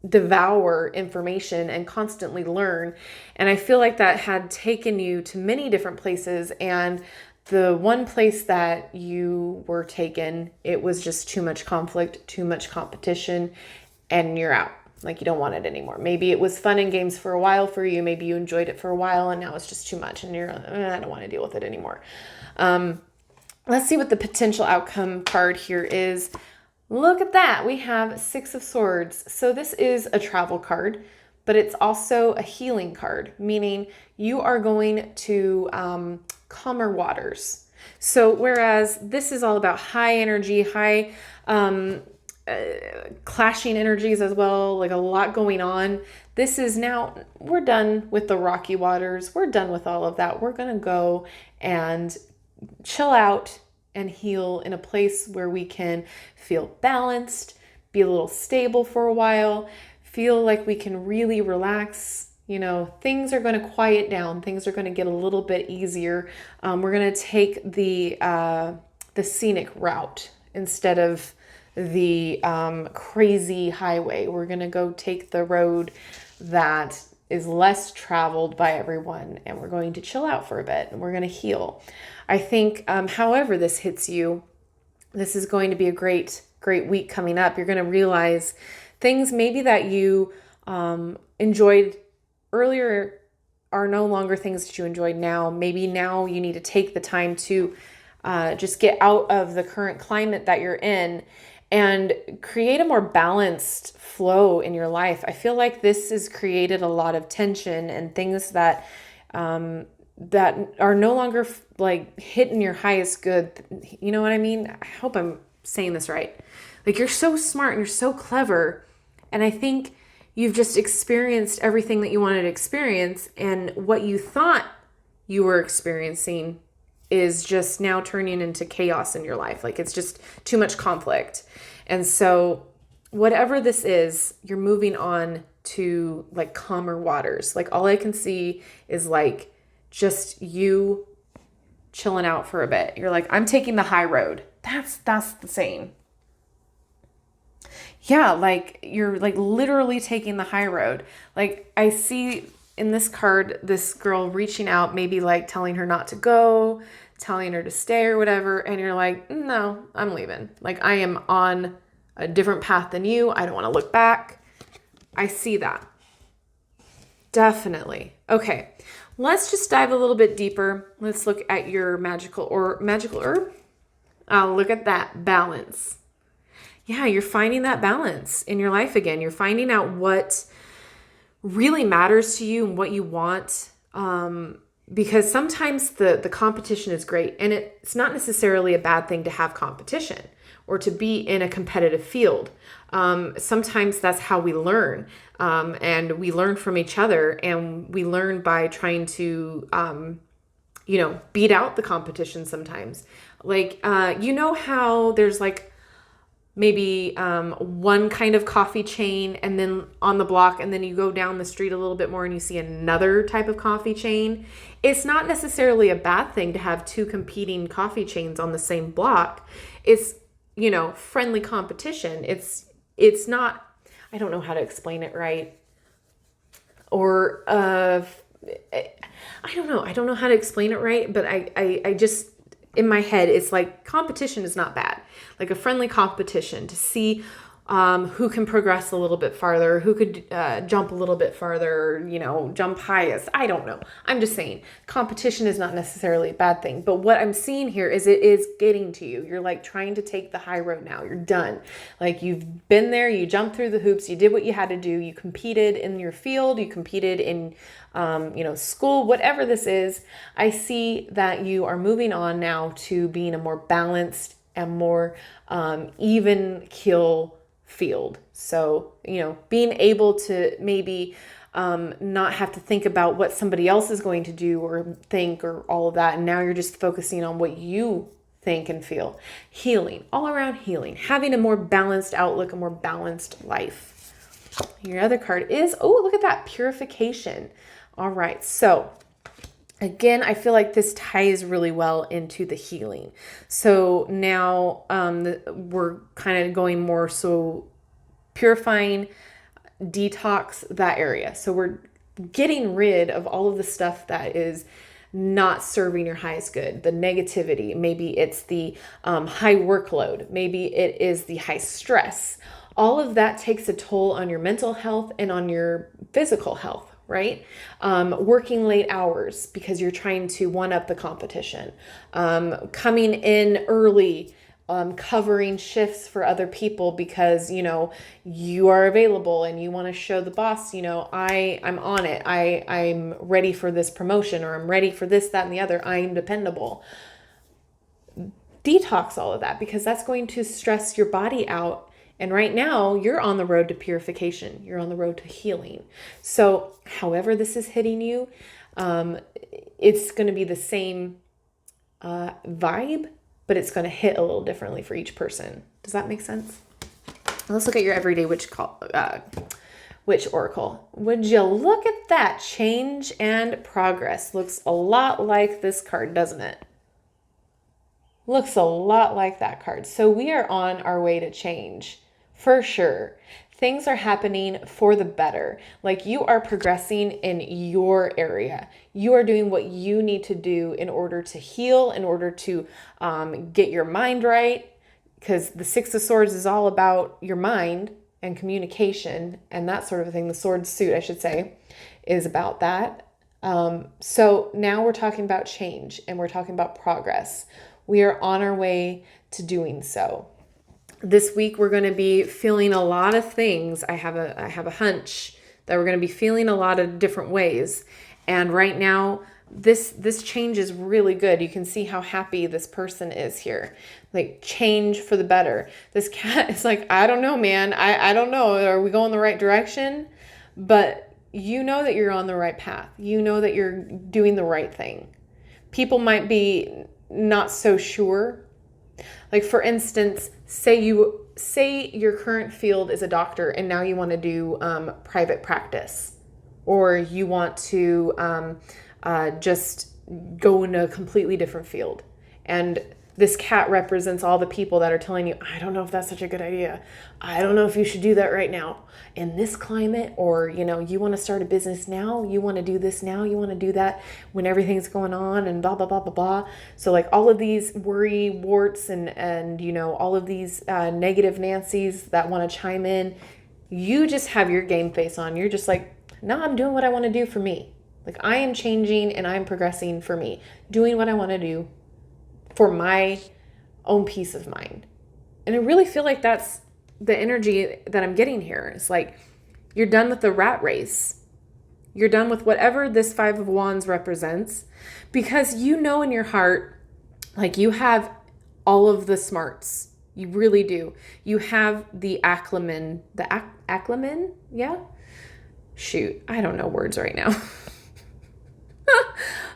devour information and constantly learn. And I feel like that had taken you to many different places, and the one place that you were taken, it was just too much conflict, too much competition, and you're out. Like you don't want it anymore. Maybe it was fun and games for a while for you. Maybe you enjoyed it for a while, and now it's just too much, and you're I don't want to deal with it anymore. Let's see what the potential outcome card here is. Look at that. We have Six of Swords. So this is a travel card, but it's also a healing card, meaning you are going to calmer waters. So whereas this is all about high energy, high clashing energies as well, like a lot going on. This is now, we're done with the rocky waters. We're done with all of that. We're going to go and chill out and heal in a place where we can feel balanced, be a little stable for a while, feel like we can really relax. You know, things are going to quiet down. Things are going to get a little bit easier. We're going to take the scenic route instead of the crazy highway. We're going to go take the road that is less traveled by everyone, and we're going to chill out for a bit, and we're going to heal. I think, however this hits you, This is going to be a great week coming up. You're going to realize things maybe that you enjoyed earlier are no longer things that you enjoy now. Maybe now you need to take the time to just get out of the current climate that you're in and create a more balanced flow in your life. I feel like this has created a lot of tension and things that that are no longer like hitting your highest good. You know what I mean? I hope I'm saying this right. Like, you're so smart and you're so clever. And I think you've just experienced everything that you wanted to experience. And what you thought you were experiencing is just now turning into chaos in your life. Like, it's just too much conflict. And so whatever this is, you're moving on to like calmer waters. Like, all I can see is like just you chilling out for a bit. You're like, I'm taking the high road. That's the saying. Yeah, like you're like literally taking the high road. Like, I see in this card, this girl reaching out, maybe like telling her not to go, telling her to stay or whatever. And you're like, no, I'm leaving. Like, I am on a different path than you. I don't want to look back. I see that. Definitely. Okay. Let's just dive a little bit deeper. Let's look at your magical herb. Look at that balance. Yeah, you're finding that balance in your life again. You're finding out what really matters to you and what you want. Because sometimes the competition is great, and it's not necessarily a bad thing to have competition or to be in a competitive field. Sometimes that's how we learn, and we learn from each other, and we learn by trying to, beat out the competition sometimes. Like, how there's like maybe one kind of coffee chain and then on the block, and then you go down the street a little bit more and you see another type of coffee chain. It's not necessarily a bad thing to have two competing coffee chains on the same block. It's, friendly competition. It's not, I don't know how to explain it right. Or, I don't know. I don't know how to explain it right, but I just, in my head, it's like competition is not bad. Like a friendly competition to see who can progress a little bit farther, who could jump a little bit farther, jump highest. I don't know. I'm just saying competition is not necessarily a bad thing. But what I'm seeing here is it is getting to you. You're like trying to take the high road now. You're done. Like, you've been there. You jumped through the hoops. You did what you had to do. You competed in your field. You competed in school, whatever this is. I see that you are moving on now to being a more balanced and more even keel field. So, being able to maybe not have to think about what somebody else is going to do or think or all of that. And now you're just focusing on what you think and feel. Healing, all around healing, having a more balanced outlook, a more balanced life. Your other card is, look at that, purification. All right. So again, I feel like this ties really well into the healing. So now we're kind of going more so purifying, detox that area. So we're getting rid of all of the stuff that is not serving your highest good, the negativity. Maybe it's the high workload. Maybe it is the high stress. All of that takes a toll on your mental health and on your physical health. Right? Working late hours because you're trying to one up the competition, coming in early, covering shifts for other people because, you are available and you want to show the boss, I'm on it. I'm ready for this promotion, or I'm ready for this, that, and the other. I'm dependable. Detox all of that because that's going to stress your body out. And right now, you're on the road to purification. You're on the road to healing. So however this is hitting you, it's going to be the same vibe, but it's going to hit a little differently for each person. Does that make sense? Let's look at your everyday witch oracle. Would you look at that? Change and progress. Looks a lot like this card, doesn't it? Looks a lot like that card. So we are on our way to change. For sure. Things are happening for the better. Like, you are progressing in your area. You are doing what you need to do in order to heal, in order to get your mind right, because the Six of Swords is all about your mind and communication and that sort of thing. The sword suit, I should say, is about that. So now we're talking about change and we're talking about progress. We are on our way to doing so. This week we're going to be feeling a lot of things. I have a hunch that we're going to be feeling a lot of different ways. And right now, this change is really good. You can see how happy this person is here. Like, change for the better. This cat is like, I don't know, man. I don't know. Are we going the right direction? But you know that you're on the right path. You know that you're doing the right thing. People might be not so sure. Like, for instance, say your current field is a doctor and now you want to do private practice, or you want to just go in a completely different field. And this cat represents all the people that are telling you, I don't know if that's such a good idea. I don't know if you should do that right now in this climate, or, you want to start a business now. You want to do this now. You want to do that when everything's going on and blah, blah, blah, blah, blah. So like all of these worry warts and all of these negative Nancy's that want to chime in, you just have your game face on. You're just like, no, I'm doing what I want to do for me. Like, I am changing and I'm progressing for me, doing what I want to do for my own peace of mind. And I really feel like that's the energy that I'm getting here. It's like, you're done with the rat race. You're done with whatever this Five of Wands represents, because you know in your heart, like, you have all of the smarts. You really do. You have the acumen. Acumen? Yeah? Shoot, I don't know words right now.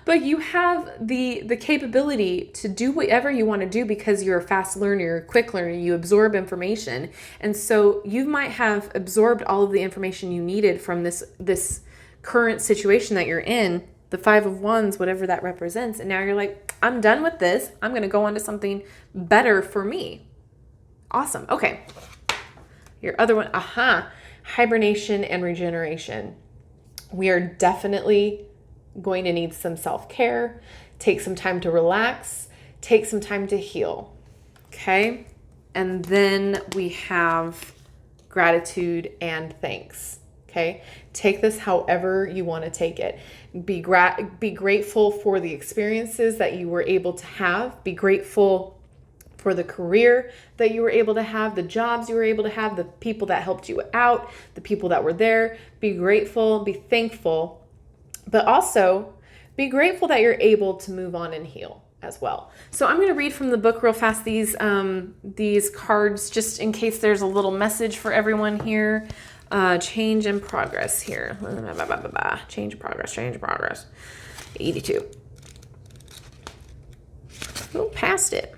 But you have the capability to do whatever you want to do, because you're a fast learner, you're a quick learner, you absorb information. And so you might have absorbed all of the information you needed from this current situation that you're in, the Five of Wands, whatever that represents. And now you're like, I'm done with this. I'm going to go on to something better for me. Awesome. Okay. Your other one, hibernation and regeneration. We are definitely going to need some self-care, take some time to relax, take some time to heal. Okay. And then we have gratitude and thanks. Okay. Take this however you want to take it. Be grateful for the experiences that you were able to have. Be grateful for the career that you were able to have, the jobs you were able to have, the people that helped you out, the people that were there. Be grateful, be thankful. But also be grateful that you're able to move on and heal as well. So I'm going to read from the book real fast, these cards, just in case there's a little message for everyone here. Change and progress here. Change, progress. 82. Oh, past it.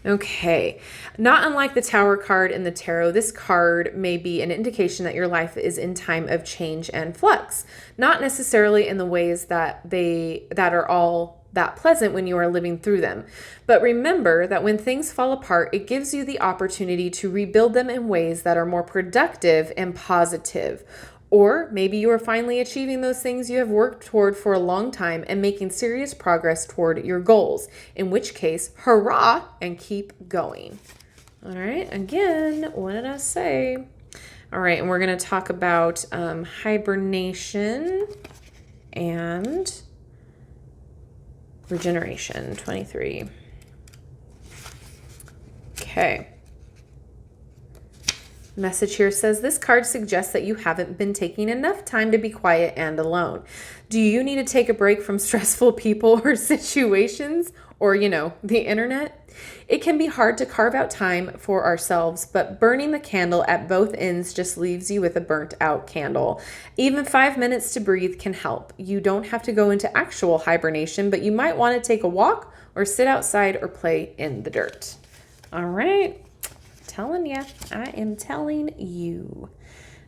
Okay. Not unlike the Tower card in the tarot, this card may be an indication that your life is in time of change and flux. Not necessarily in the ways that are all that pleasant when you are living through them. But remember that when things fall apart, it gives you the opportunity to rebuild them in ways that are more productive and positive. Or maybe you are finally achieving those things you have worked toward for a long time and making serious progress toward your goals. In which case, hurrah, and keep going. All right, again, what did I say? All right, and we're going to talk about hibernation and regeneration, 23. Okay. Message here says, this card suggests that you haven't been taking enough time to be quiet and alone. Do you need to take a break from stressful people or situations, or, the internet? It can be hard to carve out time for ourselves, but burning the candle at both ends just leaves you with a burnt out candle. Even 5 minutes to breathe can help. You don't have to go into actual hibernation, but you might want to take a walk or sit outside or play in the dirt. All right. I am telling you.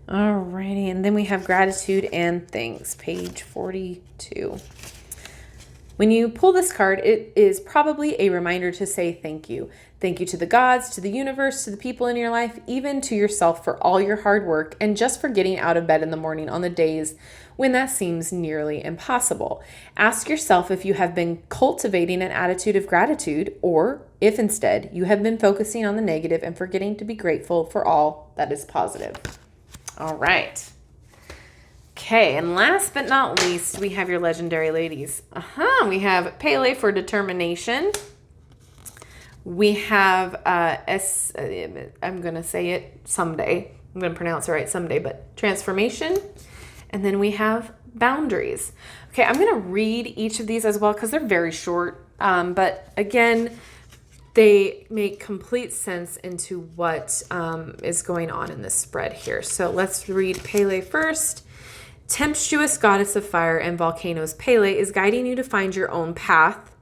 Alrighty, and then we have gratitude and thanks, page 42. When you pull this card, it is probably a reminder to say thank you. Thank you to the gods, to the universe, to the people in your life, even to yourself for all your hard work and just for getting out of bed in the morning on the days when that seems nearly impossible. Ask yourself if you have been cultivating an attitude of gratitude, or if instead you have been focusing on the negative and forgetting to be grateful for all that is positive. All right. Okay, and last but not least, we have your legendary ladies. We have Pele for determination. We have I'm going to say it someday. I'm going to pronounce it right someday, but transformation. And then we have boundaries. Okay, I'm going to read each of these as well because they're very short. But again, they make complete sense into what is going on in this spread here. So let's read Pele first. Tempestuous goddess of fire and volcanoes, Pele is guiding you to find your own path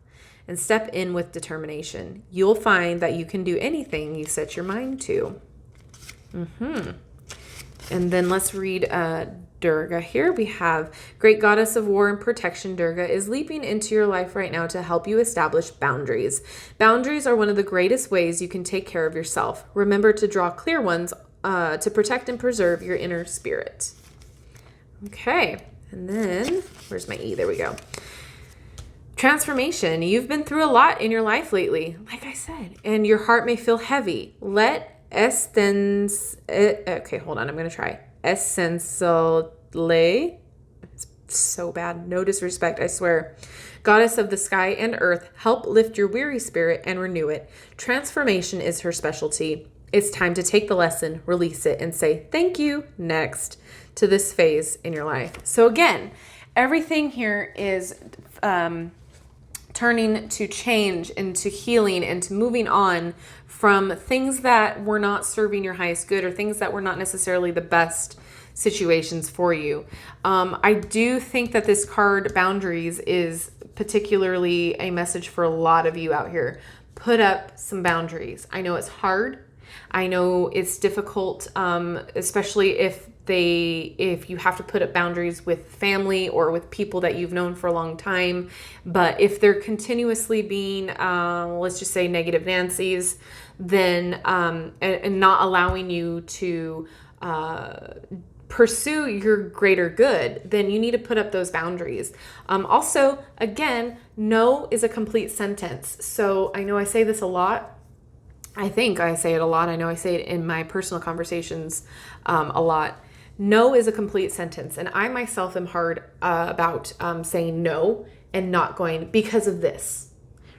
and step in with determination. You'll find that you can do anything you set your mind to. And then let's read Durga here. We have great goddess of war and protection. Durga is leaping into your life right now to help you establish boundaries. Boundaries are one of the greatest ways you can take care of yourself. Remember to draw clear ones to protect and preserve your inner spirit. Okay, and then where's my E? There we go. Transformation. You've been through a lot in your life lately, like I said, and your heart may feel heavy. Let okay, hold on. I'm going to try. Essentiale. It's so bad. No disrespect, I swear. Goddess of the sky and earth, help lift your weary spirit and renew it. Transformation is her specialty. It's time to take the lesson, release it, and say thank you next to this phase in your life. So again, everything here is turning to change, into healing, into moving on from things that were not serving your highest good or things that were not necessarily the best situations for you. I do think that this card, Boundaries, is particularly a message for a lot of you out here. Put up some boundaries. I know it's hard. I know it's difficult, especially if you have to put up boundaries with family or with people that you've known for a long time. But if they're continuously being, let's just say, negative Nancy's, then and not allowing you to pursue your greater good, then you need to put up those boundaries. Also, again, no is a complete sentence. So I know I say this a lot. I think I say it a lot. I know I say it in my personal conversations a lot. No is a complete sentence. And I myself am hard about saying no and not going because of this,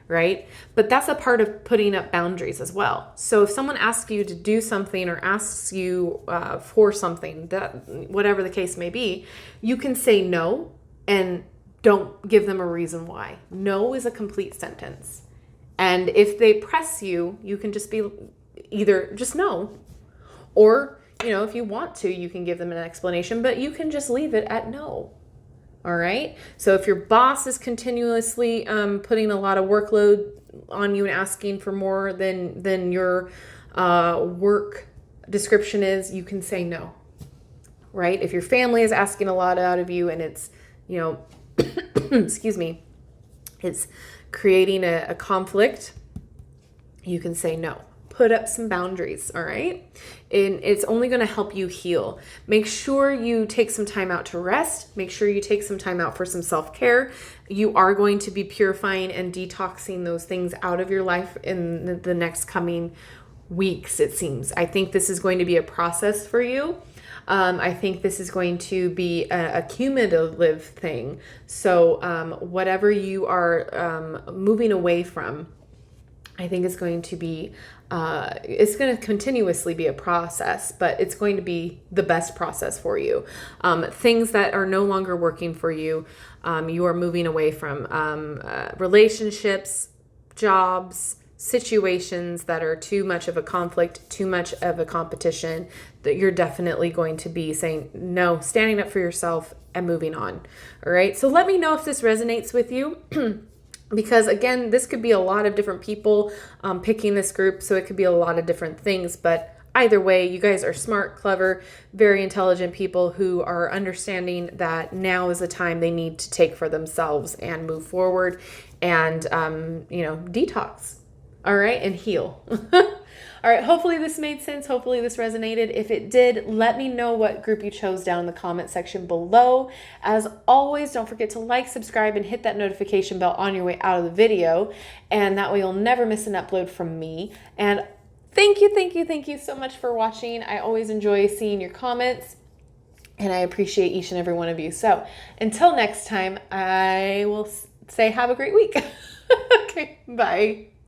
right? But that's a part of putting up boundaries as well. So if someone asks you to do something or asks you for something, that whatever the case may be, you can say no and don't give them a reason why. No is a complete sentence. And if they press you, you can just be either just no, or, if you want to, you can give them an explanation, but you can just leave it at no. All right. So if your boss is continuously putting a lot of workload on you and asking for more than your work description is, you can say no. Right. If your family is asking a lot out of you and it's, excuse me, it's creating a conflict, you can say no. Put up some boundaries, all right? And it's only going to help you heal. Make sure you take some time out to rest. Make sure you take some time out for some self-care. You are going to be purifying and detoxing those things out of your life in the next coming weeks, it seems. I think this is going to be a process for you. I think this is going to be a cumulative thing. So whatever you are moving away from, I think it's going to be, it's going to continuously be a process, but it's going to be the best process for you. Things that are no longer working for you, you are moving away from relationships, jobs, situations that are too much of a conflict, too much of a competition, that you're definitely going to be saying no, standing up for yourself and moving on. All right. So let me know if this resonates with you. Because again, this could be a lot of different people picking this group. So it could be a lot of different things, but either way, you guys are smart, clever, very intelligent people who are understanding that now is the time they need to take for themselves and move forward and, detox. All right. And heal. All right, hopefully this made sense. Hopefully this resonated. If it did, let me know what group you chose down in the comment section below. As always, don't forget to like, subscribe, and hit that notification bell on your way out of the video. And that way you'll never miss an upload from me. And thank you so much for watching. I always enjoy seeing your comments, and I appreciate each and every one of you. So until next time, I will say have a great week. Okay, bye.